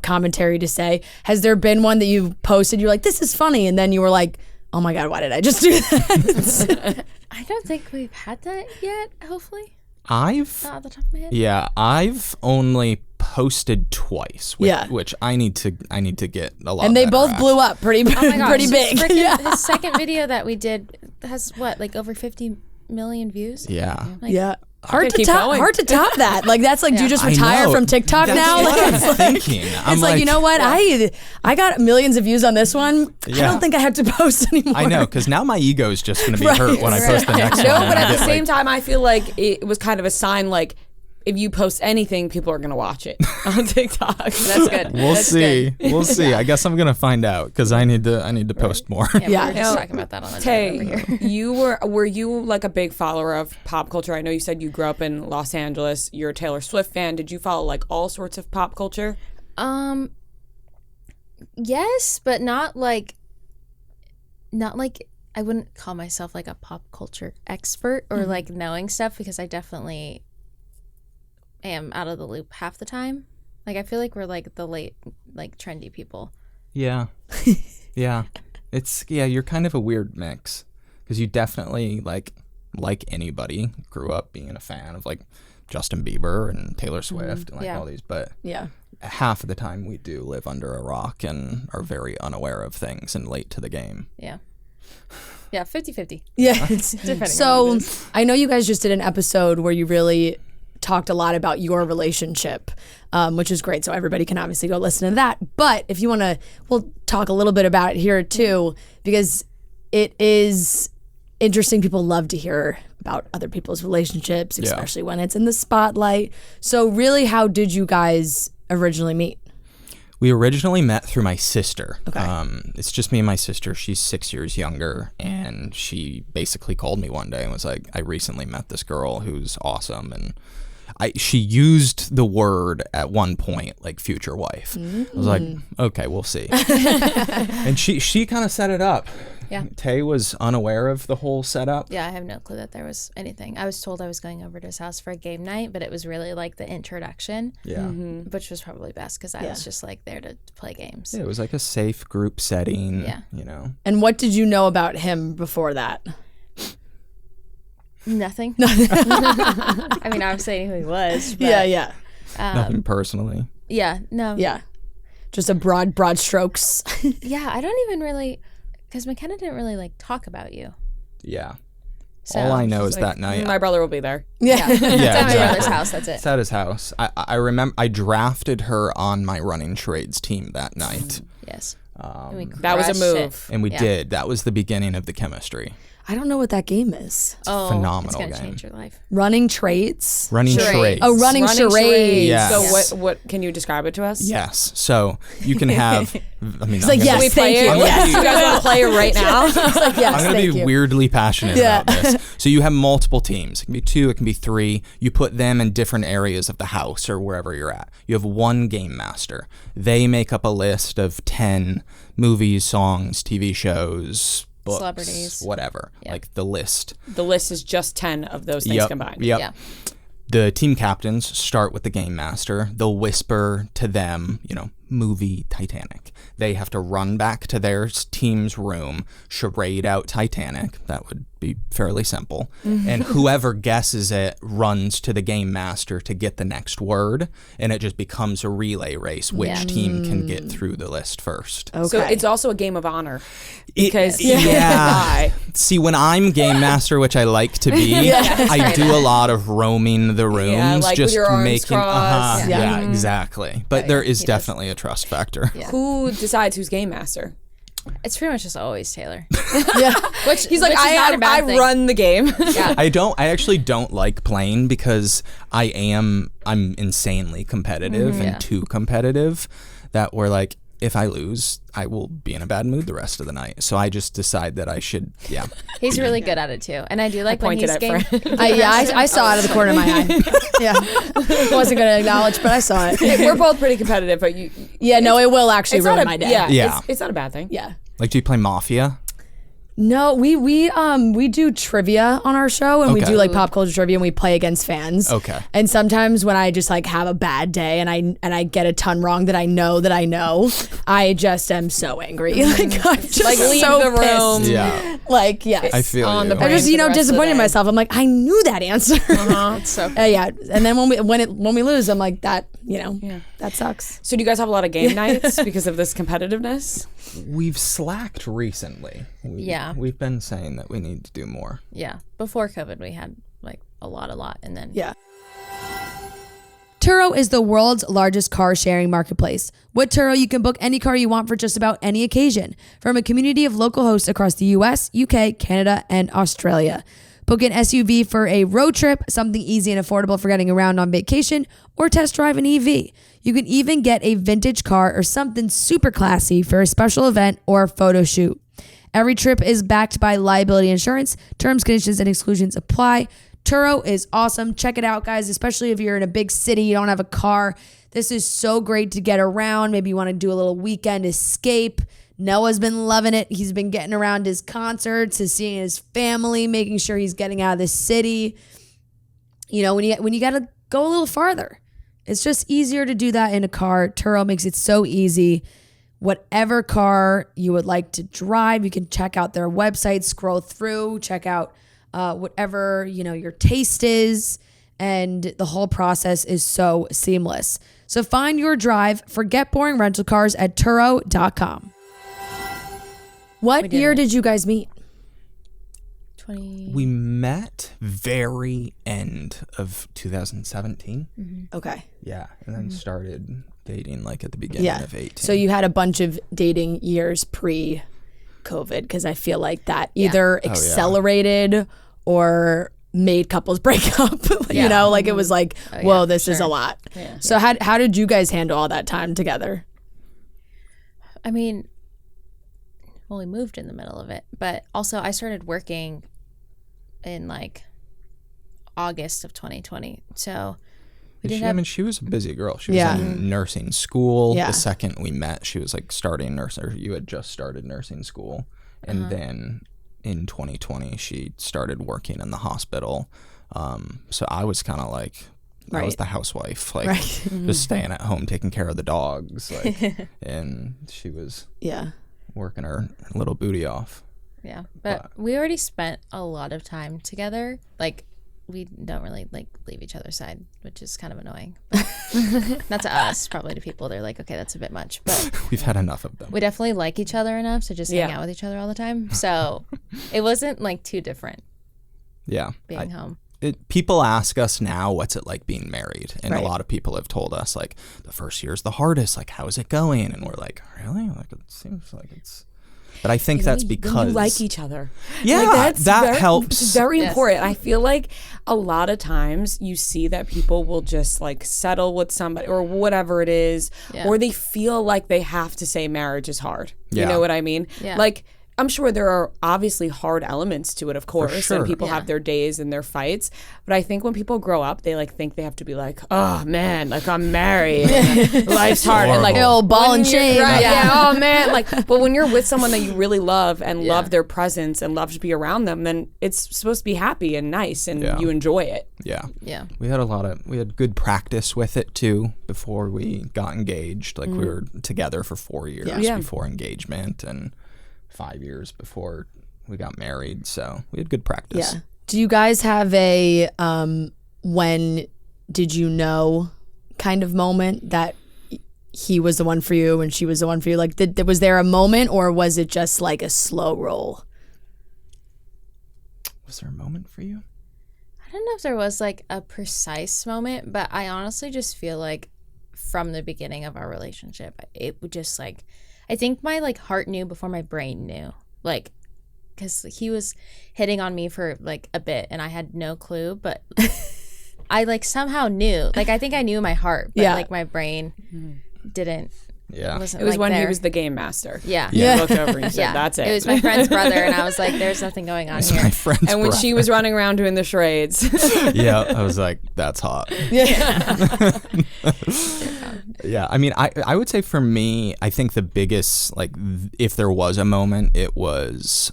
commentary to say. Has there been one that you posted, you're like, this is funny, and then you were like, oh my God, why did I just do that? I don't think we've had that yet, hopefully. Not Not off the top of my head. Yeah, I've only posted twice, which I need to get a lot. And they better both at. blew up pretty Oh my gosh, pretty big. His second video that we did has like over 50 million views. Yeah. Like, Yeah. Hard to keep top. going. Hard to top that. Like that's like, do you just I retire know. from TikTok That's now? what Like, I'm thinking. it's like, you know what? I got millions of views on this one. I Yeah. don't think I have to post anymore. I know, because now my ego is just going to be hurt when I post the next No, one. but and I at the get, same like, time, I feel like it was kind of a sign, like, if you post anything, people are going to watch it on TikTok. That's good. We'll That's see. good. We'll see. I guess I'm gonna find out because I need to post more. Yeah, Yeah. we were just talking about that on the drive over Tay, here. were you like a big follower of pop culture? I know you said you grew up in Los Angeles. You're a Taylor Swift fan. Did you follow like all sorts of pop culture? Yes, but not like I wouldn't call myself like a pop culture expert or like knowing stuff, because I definitely am out of the loop half the time. Like I feel like we're like the late like trendy people. Yeah. Yeah. You're kind of a weird mix because you definitely like anybody grew up being a fan of like Justin Bieber and Taylor Swift and like Yeah. all these, but Yeah. half of the time we do live under a rock and are very unaware of things and late to the game. Yeah. Yeah, 50-50. Yeah. It's, Depending on so what it is. I know you guys just did an episode where you really talked a lot about your relationship, which is great. So everybody can obviously go listen to that. But if you want to, we'll talk a little bit about it here too, because it is interesting. People love to hear about other people's relationships, especially when it's in the spotlight. So really, how did you guys originally meet? We originally met through my sister. Okay. It's just me and my sister. She's 6 years younger, and she basically called me one day and was like, I recently met this girl who's awesome. And she used the word at one point, like future wife. I was like, okay, we'll see. And she kind of set it up. Yeah. Tay was unaware of the whole setup. Yeah, I have no clue that there was anything. I was told I was going over to his house for a game night, but it was really like the introduction. Yeah. Which was probably best because I was just like there to play games. Yeah, it was like a safe group setting. Yeah. You know. And what did you know about him before that? Nothing. I mean, obviously I knew who he was. But, Yeah. Nothing personally. Yeah. No. Yeah. Just a broad strokes. Yeah, I don't even really, because McKenna didn't really like talk about you. Yeah. So All I know is Like, that night. my brother will be there. Yeah. Yeah, It's at my exactly. brother's house. That's it. It's at his house. I remember I drafted her on my running trades team that night. Yes. And we That was a crushed it. move. And we Yeah. did. That was the beginning of the chemistry. I don't know what that game is. Oh, phenomenal it's gonna game. change your life. Running trades. Running Charades. charades. Oh, running charades. Yes. So what can you describe it to us? Yes. So you can have. I mean, It's like, yes, we thank play you. it? Yes. You guys want to play it right now? It's like, yes, I'm going to thank be you. weirdly passionate Yeah. about this. So you have multiple teams. It can be 2, it can be 3. You put them in different areas of the house or wherever you're at. You have one game master. They make up a list of 10 movies, songs, TV shows, books, Celebrities. whatever. Yeah. Like the list. The list is just 10 of those things combined. Yep. Yeah. The team captains start with the game master. They'll whisper to them, movie Titanic. They have to run back to their team's room, charade out Titanic. That would be fairly simple. And whoever guesses it runs to the game master to get the next word. And it just becomes a relay race. Which team can get through the list first? Okay. So it's also a game of honor. Because yeah. See, when I'm game master, which I like to be, I do a lot of roaming the rooms, Yeah, like with just your arms making. crossed. Yeah, exactly. But there is definitely a trust factor. Yeah. who decides who's game master? It's pretty much just always Taylor. yeah. Which He's like, which is not a bad I thing. run the game. Yeah. I actually don't like playing because I'm insanely competitive and Yeah. too competitive that we're like, if I lose, I will be in a bad mood the rest of the night. So I just decide that I should, He's really good at it too, and I do like when pointed he's at game. Fran. I saw it out of the corner of my eye. Yeah. Wasn't going to acknowledge, but I saw it. We're both pretty competitive, but you. Yeah, no, it will actually It's ruin not my a, day. yeah, Yeah. It's not a bad thing. Yeah. Like, do you play Mafia? No, we do trivia on our show, and we Okay. do like pop culture trivia, and we play against fans. Okay. And sometimes when I just like have a bad day and I get a ton wrong that I know, I just am so angry. Like I'm just Like, leave so the room. pissed. Yeah. Like yes, I feel on you. the I'm just for the rest of the disappointed in day. myself. I'm like I knew that answer. So Yeah. And then when we lose, I'm like that. That sucks. So do you guys have a lot of game nights because of this competitiveness? We've slacked recently. Yeah. We've been saying that we need to do more. yeah, before COVID, we had like a lot, and then Yeah. Turo is the world's largest car sharing marketplace. With Turo, you can book any car you want for just about any occasion, from a community of local hosts across the US, UK, Canada, and Australia. Book an SUV for a road trip, something easy and affordable for getting around on vacation, or test drive an EV. You can even get a vintage car or something super classy for a special event or photo shoot. Every trip is backed by liability insurance. Terms, conditions, and exclusions apply. Turo is awesome. Check it out, guys, especially if you're in a big city, you don't have a car. This is so great to get around. Maybe you want to do a little weekend escape. Noah's been loving it. He's been getting around his concerts, his seeing his family, making sure he's getting out of the city. When you got to go a little farther, it's just easier to do that in a car. Turo makes it so easy. Whatever car you would like to drive, you can check out their website, scroll through, check out whatever your taste is, and the whole process is so seamless. So find your drive. Forget boring rental cars at Turo.com. What year did you guys meet? 20. We met very end of 2017. Okay. Yeah. And then started dating like at the beginning of 18. So you had a bunch of dating years pre-COVID, because I feel like that either accelerated or made couples break up. It was like, whoa, this is a lot. Yeah. So how did you guys handle all that time together? I mean, well, we moved in the middle of it, but also I started working in like August of 2020. So we did have, she was a busy girl. She was Yeah. in nursing school. Yeah. The second we met, she was like starting nursing, or you had just started nursing school. And then in 2020, she started working in the hospital. So I was kind of like, I was Right. the housewife, like Right. just staying at home, taking care of the dogs. Like, and she was Yeah. working her little booty off. yeah, but we already spent a lot of time together, like we don't really like leave each other's side, which is kind of annoying. But not to us, probably to people. They're like, okay, that's a bit much. But We've had enough of them. we definitely like each other enough to just hang out with each other all the time. So it wasn't like too different Yeah. being home. People ask us now, what's it like being married? And a lot of people have told us, like, the first year's the hardest. Like, how is it going? And we're like, really? Like, it seems like it's... But I think that's because when you like each other. Yeah, like that helps. It's very important. I feel like a lot of times you see that people will just like settle with somebody or whatever it is, or they feel like they have to say marriage is hard. You know what I mean? Yeah. Like, I'm sure there are obviously hard elements to it, of course, sure. and people have their days and their fights. But I think when people grow up, they like think they have to be like, oh man, like I'm married, and life's hard, and like Oh, ball and chain. right, oh man, like. But when you're with someone that you really love and love their presence and love to be around them, then it's supposed to be happy and nice, and you enjoy it. Yeah. Yeah. We had good practice with it too before we got engaged. Like we were together for 4 years before engagement and 5 years before we got married. So we had good practice. Yeah. Do you guys have a when did you know kind of moment that he was the one for you and she was the one for you? Like, was there a moment, or was it just like a slow roll? Was there a moment for you? I don't know if there was like a precise moment, but I honestly just feel like from the beginning of our relationship, it would just like, I think my like heart knew before my brain knew, like, because he was hitting on me for like a bit and I had no clue, but I like somehow knew, like I think I knew in my heart, but like my brain didn't. Yeah. It was like, when he there. was the game master. Yeah. You looked over and said, that's it. It was my friend's brother, and I was like, there's nothing going on here. My friend's And when brother. she was running around doing the charades. Yeah, I was like, that's hot. Yeah, I mean, I would say for me, I think the biggest, like, if there was a moment, it was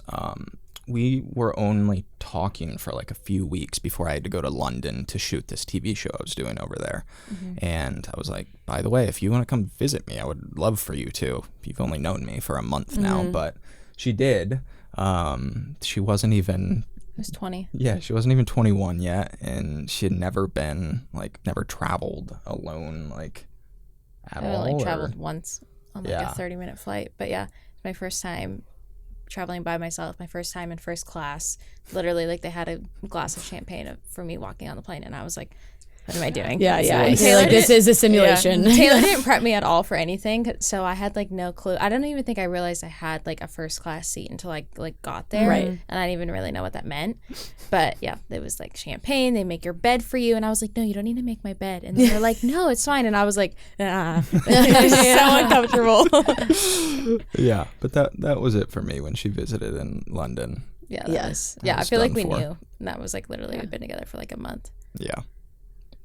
we were only talking for like a few weeks before I had to go to London to shoot this TV show I was doing over there. And I was like, by the way, if you want to come visit me, I would love for you to. You've only known me for a month now, but she did. She wasn't even... I was 20. Yeah, she wasn't even 21 yet, and she had never traveled alone, like, at all. I only or- traveled once on like a 30-minute flight, but yeah, it's my first time traveling by myself, my first time in first class. Literally, like, they had a glass of champagne for me walking on the plane, and I was like, what am I doing? Yeah. And You're like, this is a simulation. Taylor didn't prep me at all for anything, so I had like no clue. I don't even think I realized I had like a first class seat until I like got there, Right. and I didn't even really know what that meant. But yeah, it was like champagne. They make your bed for you, and I was like, no, you don't need to make my bed. And they were like, no, it's fine. And I was like, ah, it was so uncomfortable. Yeah, but that was it for me when she visited in London. Yeah, Yes. I was feel like done we for. knew. And that was like literally we've been together for like a month. Yeah.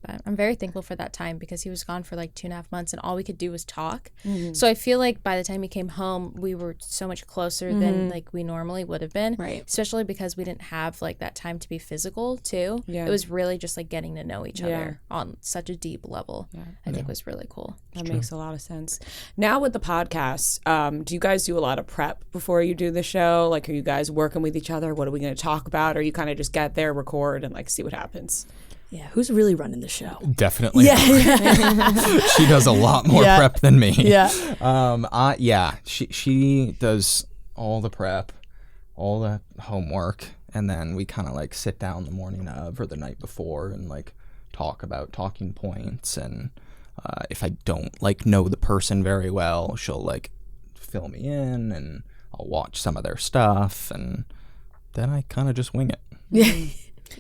But I'm very thankful for that time because he was gone for like 2.5 months and all we could do was talk. So I feel like by the time he came home, we were so much closer than like we normally would have been. Right. Especially because we didn't have like that time to be physical too. Yeah. It was really just like getting to know each other on such a deep level. I think was really cool. That makes a lot of sense. Now with the podcast, do you guys do a lot of prep before you do the show? Like, are you guys working with each other? What are we going to talk about? Or you kind of just get there, record, and like see what happens? Yeah. Who's really running the show? Definitely. She does a lot more prep than me. Yeah. She does all the prep, all the homework, and then we kind of like sit down the morning of or the night before and like talk about talking points. And if I don't like know the person very well, she'll like fill me in and I'll watch some of their stuff and then I kind of just wing it.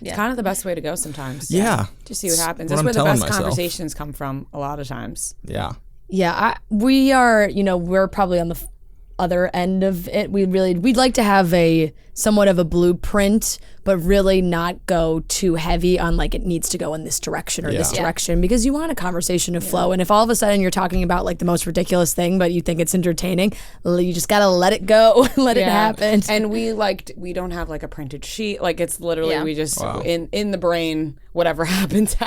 It's kind of the best way to go sometimes. Yeah. Just see what happens. What That's I'm where the telling best myself. conversations come from a lot of times. Yeah. Yeah, we are, we're probably on the other end of it. We'd like to have a somewhat of a blueprint, but really not go too heavy on like it needs to go in this direction or this direction, because you want a conversation to flow. And if all of a sudden you're talking about like the most ridiculous thing, but you think it's entertaining, you just gotta let it go, let it happen. And we don't have like a printed sheet. Like it's literally we just in the brain whatever happens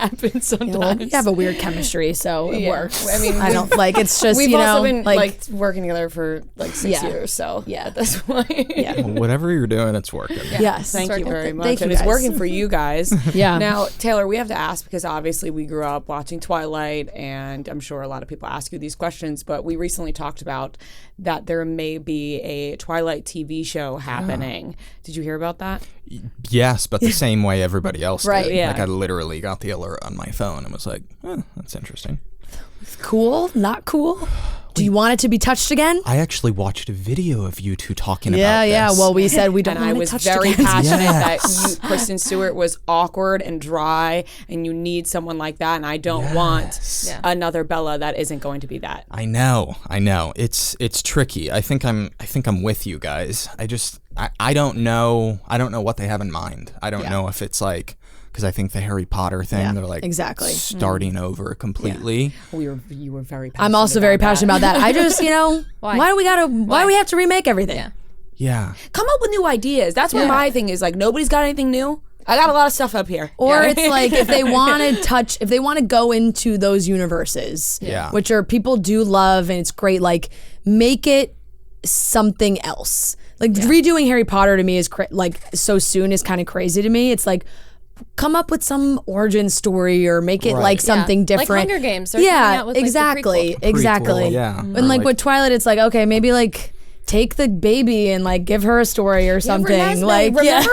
sometimes. Well, we have a weird chemistry, so it works. I mean, I don't like. It's just we've you also know, been like working together for like 6 Yeah. years, so Yeah. at this point, Yeah. Whatever you're doing, it's working. Yes. Thank you very much. Thank you and it's guys. working for you guys. Yeah. Now, Taylor, we have to ask because obviously we grew up watching Twilight, and I'm sure a lot of people ask you these questions, but we recently talked about that there may be a Twilight TV show happening. Did you hear about that? Yes, but the same way everybody else Right, did. yeah. Like I literally got the alert on my phone and was like, that's interesting. Cool, not cool. Do you want it to be touched again? I actually watched a video of you two talking Yeah, about this. yeah. Well, we said we don't And I want it was touched very again. passionate Yes. that Kristen Stewart was awkward and dry, and you need someone like that. And I don't want another Bella that isn't going to be that. I know. It's tricky. I think I'm with you guys. I don't know. I don't know what they have in mind. I don't know if it's like, because I think the Harry Potter thing, they're like exactly. starting over completely. You were very passionate I'm also very about passionate about that. I just, why do we have to remake everything? Yeah. Yeah. Come up with new ideas. That's what my thing is. Like, nobody's got anything new. I got a lot of stuff up here. Or it's like if they want to go into those universes, Yeah. which are people do love and it's great, like make it something else. Like redoing Harry Potter to me is like so soon is kind of crazy to me. It's like come up with some origin story or make it like something different. Like Hunger Games. They're coming out with, like, the exactly, prequel. exactly. Prequel, yeah. And Or like like- with Twilight, it's like okay, maybe like take the baby and like give her a story or something. Renesmee, Like remember?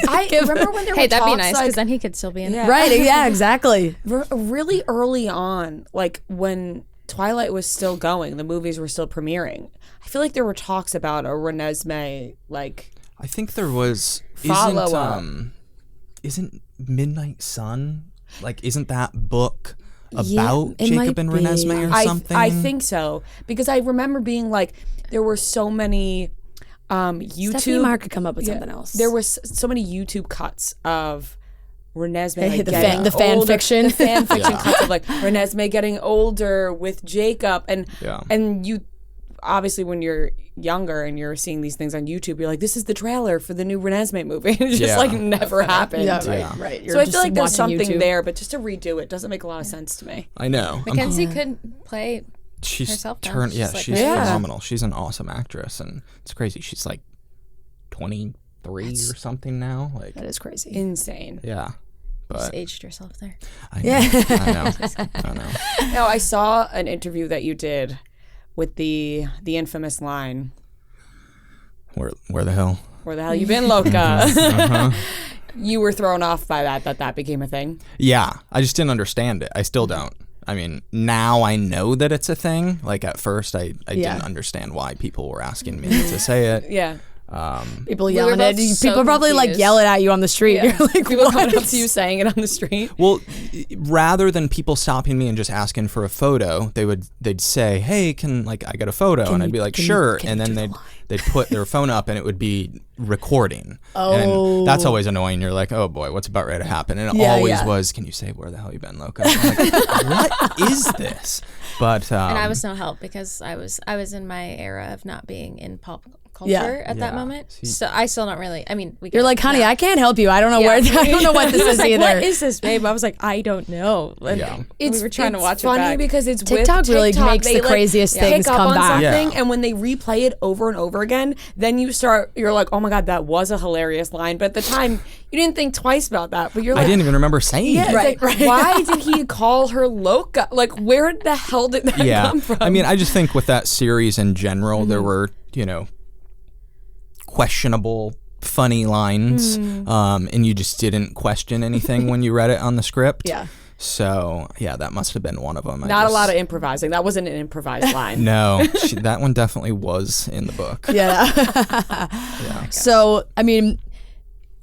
I remember when there Hey, were that'd be talks, nice like, because then he could still be in it. right, yeah, exactly. really early on, like when Twilight was still going, the movies were still premiering. I feel like there were talks about a Renesmee, like I think there was Follow-up. Isn't Midnight Sun, like, isn't that book Yeah, about it Jacob might and be. Renesmee or something? I think so because I remember being like, there were so many YouTube. Stephanie Meyer could come up with something else. There was so many YouTube cuts of Renesmee like, The getting fan older- fiction. the fan fiction cuts of like Renesmee getting older with Jacob, and you obviously when you're younger and you're seeing these things on YouTube, you're like, this is the trailer for the new Renesmee movie. It's just Yeah. like never happened. yeah, right, Yeah. right. You're So I just feel like there's watching something YouTube. there, but just to redo it doesn't make a lot of sense to me. I know. Mackenzie could play. She's herself now. turned. She's Yeah, like- she's Yeah. phenomenal. She's an awesome actress, and it's crazy. She's like 23 or something now. Like, That is crazy. Insane. yeah. Just But aged yourself there. I know. I know. No, I saw an interview that you did with the infamous line, Where the hell? "Where the hell you been, Loca?" You were thrown off by that became a thing. Yeah, I just didn't understand it. I still don't. I mean, now I know that it's a thing. Like at first, I didn't understand why people were asking me to say it. Yeah. People were yelling at both you. so People probably like confused. yell it at you on the street. You're like, People what? coming up to you saying it on the street. Well, rather than people stopping me and just asking for a photo, they'd say, "Hey, can I get a photo?" And I'd be like, "Sure." And then they'd put their phone up and it would be recording. And that's always annoying. You're like, "Oh boy, what's about ready to happen?" And it Yeah, always yeah. was, "Can you say where the hell you been, Loco?" I'm like, what is this? But And I was no help because I was in my era of not being in pop culture at that Yeah. moment. So I still don't really. I mean, You're like, honey, I can't help you. I don't know where. I don't know what this is like, either. what is this, babe? I was like, I don't know. And Yeah. we were trying to watch funny it back. because it's TikTok with really TikTok, makes they, the craziest things pick up come on back. something, Yeah. and when they replay it over and over again, then you're like, oh my god, that was a hilarious line. But at the time, you didn't think twice about that. But you're I like, didn't even remember saying yeah, it. it's like, why did he call her Loca? Like, where the hell did that Yeah. come from? I mean, I just think with that series in general, Mm-hmm. there were, questionable, funny lines, and you just didn't question anything when you read it on the script. Yeah. So, yeah, that must have been one of them. not a lot of improvising. That wasn't an improvised line. No, that one definitely was in the book. Yeah. So, I mean,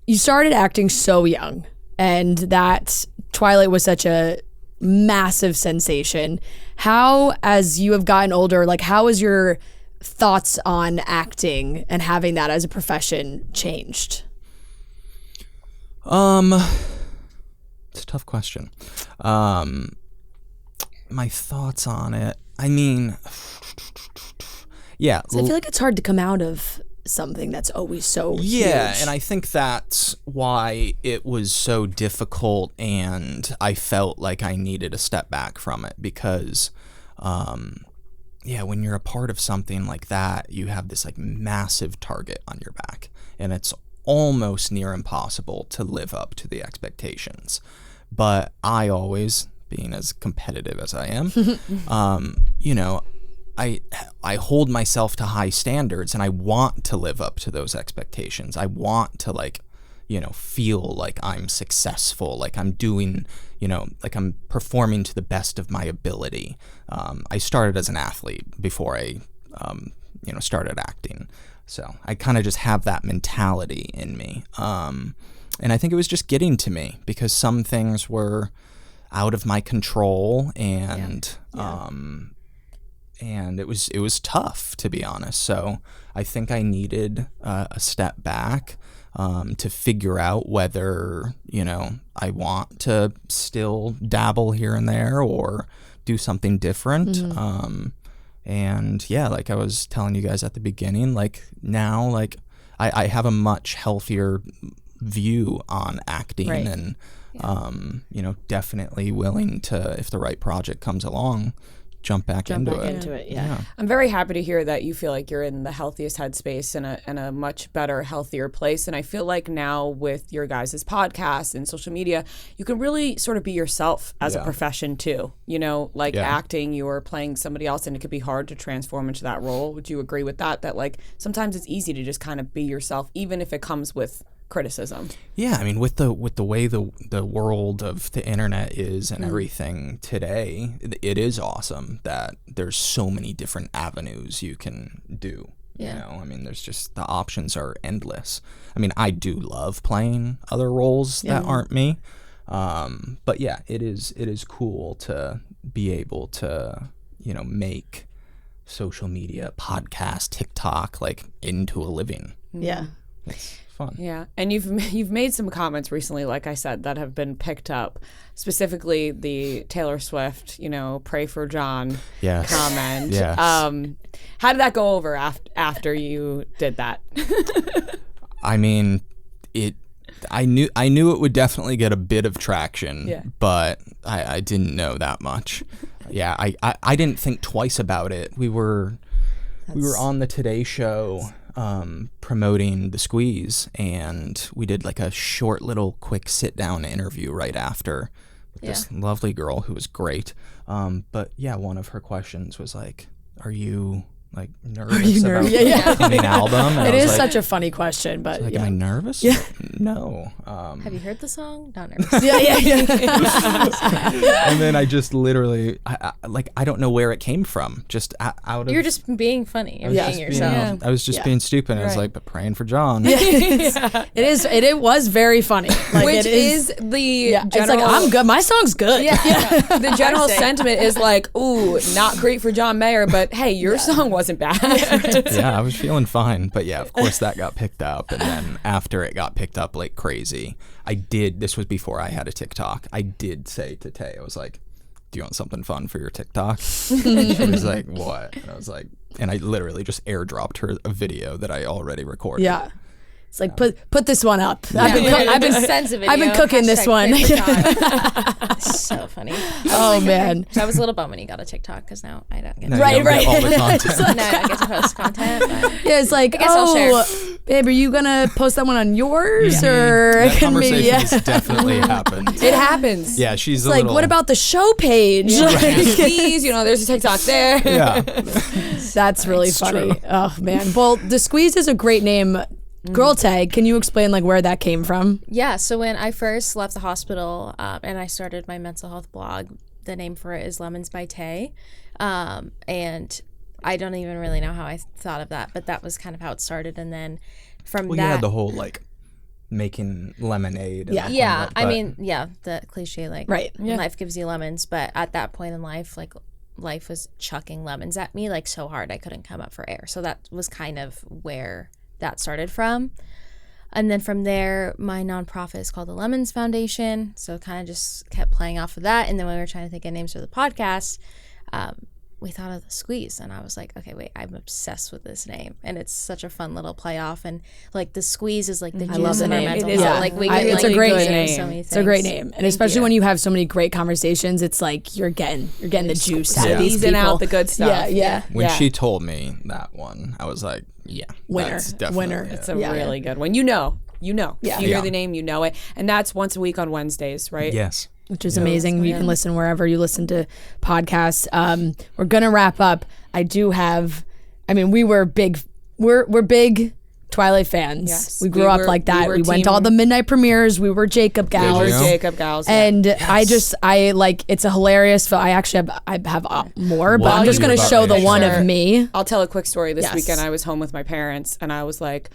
you started acting so young, and that Twilight was such a massive sensation. How, as you have gotten older, like, how has your thoughts on acting and having that as a profession changed? It's a tough question. My thoughts on it. I mean, yeah. I feel like it's hard to come out of something that's always so Yeah, huge. and I think that's why it was so difficult, and I felt like I needed a step back from it because, when you're a part of something like that, you have this like massive target on your back, and it's almost near impossible to live up to the expectations. But I always, being as competitive as I am, I hold myself to high standards, and I want to live up to those expectations. I want to feel like I'm successful, like I'm doing, like I'm performing to the best of my ability. I started as an athlete before I, started acting. So I kind of just have that mentality in me. And I think it was just getting to me because some things were out of my control, and and it was tough, to be honest. So I think I needed a step back to figure out whether, I want to still dabble here and there or do something different. And yeah, like I was telling you guys at the beginning, like now, like I have a much healthier view on acting, and definitely willing to, if the right project comes along, jump back into it. Yeah. I'm very happy to hear that you feel like you're in the healthiest headspace and a much better, healthier place. And I feel like now with your guys' podcast and social media, you can really sort of be yourself as a profession too. Acting, you're playing somebody else, and it could be hard to transform into that role. Would you agree with that? That like sometimes it's easy to just kind of be yourself, even if it comes with criticism. Yeah, I mean, with the way the world of the internet is and everything today, it is awesome that there's so many different avenues you can do. I mean, there's just, the options are endless. I mean, I do love playing other roles that aren't me, but yeah, it is cool to be able to make social media, podcast, TikTok like into a living. Yeah. It's fun. Yeah, and you've made some comments recently, like I said, that have been picked up. Specifically, the Taylor Swift, "Pray for John" comment. Yes. How did that go over after you did that? I mean, I knew it would definitely get a bit of traction, but I didn't know that much. Yeah, I didn't think twice about it. We were on the Today Show promoting the Squeeze, and we did like a short little quick sit down interview right after with this lovely girl who was great. But yeah, one of her questions was like, "Are you like nervous about the album?" And It I was is like, such a funny question, but am I nervous? Yeah. No. Have you heard the song? Not nervous. And then I just literally, I don't know where it came from. Just out of. You're just being funny and being yourself. I was just being stupid. I was like, but praying for John. It was very funny. Like, Which is the it's general. like, I'm good. My song's good. The general sentiment is like, ooh, not great for John Mayer, but hey, your song wasn't bad. Yeah, I was feeling fine. But yeah, of course that got picked up. And then after it got picked up like crazy, this was before I had a TikTok, I did say to Tay, I was like, "Do you want something fun for your TikTok?" And she was like, "What?" And I was like, and I literally just airdropped her a video that I already recorded. Yeah. It's like, put this one up. I've been cooking this one. So funny. Oh man. So I was a little bummed when he got a TikTok because now I don't get No, to you don't get all the content. no, I get to post content. But Yeah, it's like, guess I'll share. Babe, are you gonna post that one on yours or That can conversation maybe? has definitely happened. It happens. Yeah, she's a Like, little. what about the show page? Please, there's a TikTok there. Yeah. That's really funny. Oh man. Well, the Squeeze is a great name. Girl Tag, can you explain like where that came from? yeah, so when I first left the hospital and I started my mental health blog, the name for it is Lemons by Tay. And I don't even really know how I thought of that, but that was kind of how it started. And then from Well, that, you had the whole like making lemonade. And yeah, but- the cliche like Right. when life gives you lemons, but at that point in life, like life was chucking lemons at me like so hard I couldn't come up for air. So that was kind of where that started from. And then from there, my nonprofit is called the Lemons Foundation. So kind of just kept playing off of that. And then when we were trying to think of names for the podcast, we thought of the squeeze, and I was like, okay, wait, I'm obsessed with this name, and it's such a fun little play off, and like the squeeze is like the juice in our mental health. Yeah. Like we It's like, a great do name. so many It's a great things. name, and especially when you have so many great conversations, it's like you're getting the juice out of these Squeezing people. out the good stuff. Yeah. When she told me that one, I was like, yeah, Winner. that's definitely Winner. it. It's a really good one. You know. Yeah. If you hear the name, you know it. And that's once a week on Wednesdays, right? Yes. Which is amazing. You can listen wherever you listen to podcasts. We're gonna wrap up. I do have. I mean, we're big Twilight fans. Yes. We grew up like that. We went to all the midnight premieres. We were Jacob gals. you? Jacob gals. And I like, it's a hilarious film. I actually have more, but What I'm do just you going to about show the it? one Sure. of me. I'll tell a quick story. This Yes. weekend I was home with my parents, and I was like,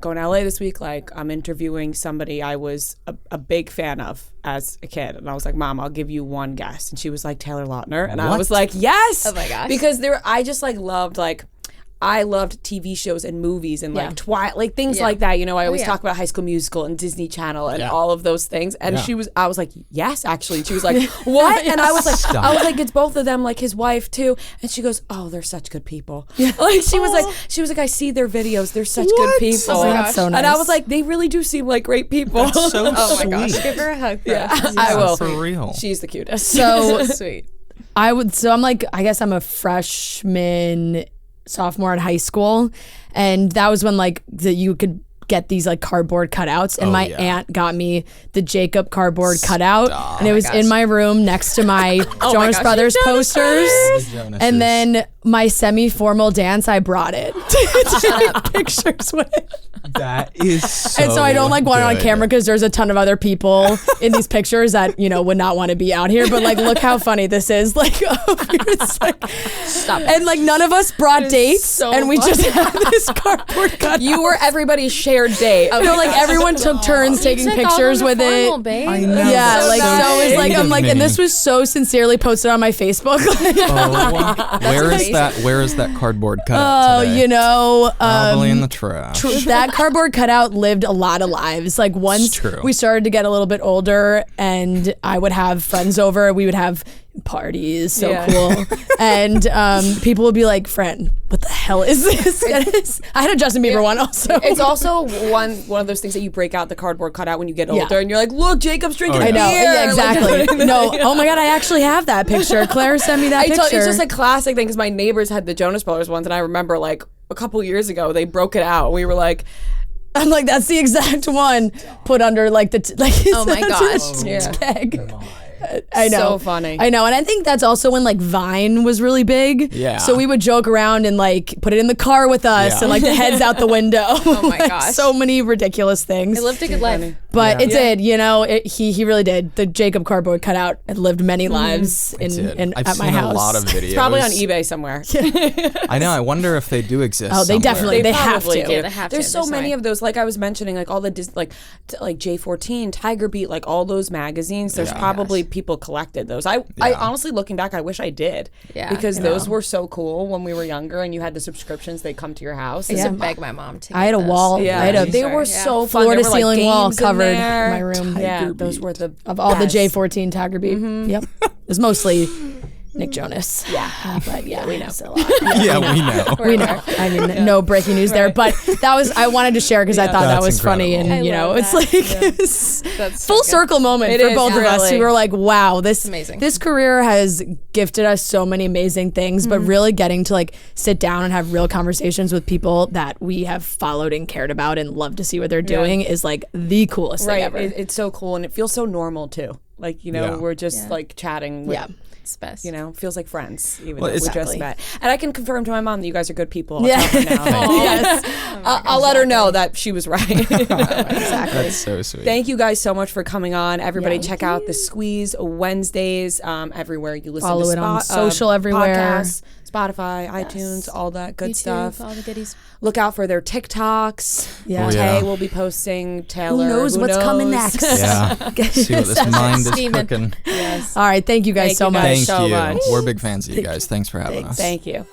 going to LA this week. Like, I'm interviewing somebody I was a big fan of as a kid. And I was like, Mom, I'll give you one guess. And she was like, Taylor Lautner. And I What? was like, yes. Oh my gosh. Because I just like loved I loved TV shows and movies and like Twilight, like things like that. You know, I always talk about High School Musical and Disney Channel and all of those things. And I was like, yes, actually. And she was like, what? And I was like, it's both of them, like his wife too. And she goes, oh, they're such good people. Like she was like, I see their videos. They're such good people. Oh my That's so And I nice. was like, they really do seem like great people. So Oh my sweet. gosh, give her a hug. For us. I will. For real. She's the cutest. So Sweet. I'm like, I guess I'm a freshman, sophomore in high school. And that was when like you could get these like cardboard cutouts, and my aunt got me the Jacob cardboard cutout, and it was in my room next to my Jonas Brothers posters. And then my semi-formal dance, I brought it to take pictures with. That is so And so I don't like want it on good. camera because there's a ton of other people in these pictures that, you know, would not want to be out here. But like, look how funny this is. Like, it's like, stop. And like, none of us brought dates, so and we just had this cardboard cutout. You were everybody's shared date. You know, like everyone took turns taking Took all pictures them with to it. formal, babe. I know. Yeah, that's like so it's like sweet I'm of like, and me. this was so sincerely posted on my Facebook. Oh, where is that cardboard cutout Oh, today? you know, Probably in the trash. that cardboard cutout lived a lot of lives. Like once true. we started to get a little bit older, and I would have friends over, we would have parties, so cool. And people would be like, "Friend, what the hell is this?" I had a Justin Bieber one also. It's also one of those things that you break out the cardboard cutout when you get older, and you're like, "Look, Jacob's drinking Oh, a I know. beer." Yeah, exactly. Like, No. Oh my God, I actually have that picture. Claire sent me that picture. it's just a classic thing because my neighbors had the Jonas Brothers ones, and I remember like a couple years ago they broke it out. We were like, I'm like, that's the exact one put under like the like. Oh my gosh. Keg. I know. So funny. I know. And I think that's also when like Vine was really big. Yeah. So we would joke around and like put it in the car with us, Yeah. and like the heads out the window. Oh my gosh. So many ridiculous things. I lived a good life. But it did, you know, he really did. The Jacob cardboard cutout had lived many lives in I've at my seen house. a lot of videos. it's probably on eBay somewhere. I know. I wonder if they do exist. Oh, they somewhere. definitely they have probably to. do. Yeah, they have to. There's so There's no many way. of those. Like I was mentioning, like all the like J14, Tiger Beat, like all those magazines. There's probably people collected those. I honestly, looking back, I wish I did. Yeah. Because those were so cool when we were younger, and you had the subscriptions. They come to your house. I used to beg my mom to. I had a get wall. those. I had a They were so fun. floor There to were, like, ceiling wall games in covered in there. my room. Yeah, those were the Of all the best. J14 Tiger Beat. Yep. It was mostly Nick Jonas. Yeah. But yeah, we know. Yeah, we know. We know. I mean, no breaking news there, but that was, I wanted to share because I thought that That's was funny. And, incredible. you know, love it's that. like it's That's so full good. circle moment It for is, both of us. really. We were like, wow, this amazing. This career has gifted us so many amazing things, but really getting to like sit down and have real conversations with people that we have followed and cared about and love to see what they're doing is like the coolest thing Right. ever. It's so cool, and it feels so normal too. Like, you know, Yeah. we're just like chatting with, It's best. you know, feels like friends, even Well, though we just exactly. met. And I can confirm to my mom that you guys are good people. I'll Yeah. tell her now. Yes. I'll let her know that she was right. That's so sweet. Thank you guys so much for coming on. Everybody check out the Squeeze Wednesdays everywhere you listen Follow to it on social everywhere. podcasts, Spotify, iTunes, all that good YouTube, stuff. all the goodies. Look out for their TikToks. Yeah. Tay will be posting. Taylor. Who knows what's coming knows? next? Yeah. See what this mind is Steaming. cooking. All right. Thank you guys Thank so you much. guys. Thank so you. much. We're big fans of you guys. Thanks for having us. Thank you.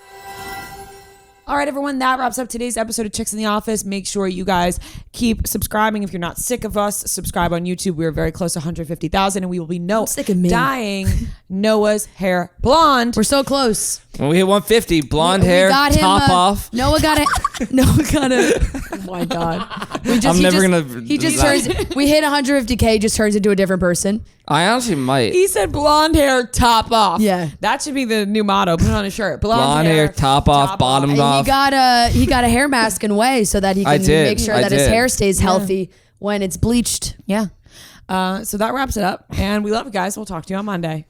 All right, everyone, that wraps up today's episode of Chicks in the Office. Make sure you guys keep subscribing. If you're not sick of us, subscribe on YouTube. We're very close to 150,000, and we will be sick of me. dyeing Noah's hair blonde. We're so close. When we hit 150, blonde We hair, got him, top off. Noah got it. Noah got it. Oh my God. We I'm he never just- gonna- He just turns. We hit 150K. Just turns into a different person. I honestly might. He said blonde hair, top off. Yeah. That should be the new motto. Put it on a shirt. Blonde hair, top off, bottomed And off. he got a hair mask and way so that he I can did. make sure I that his did. hair stays healthy when it's bleached. Yeah. So that wraps it up. And we love you guys. We'll talk to you on Monday.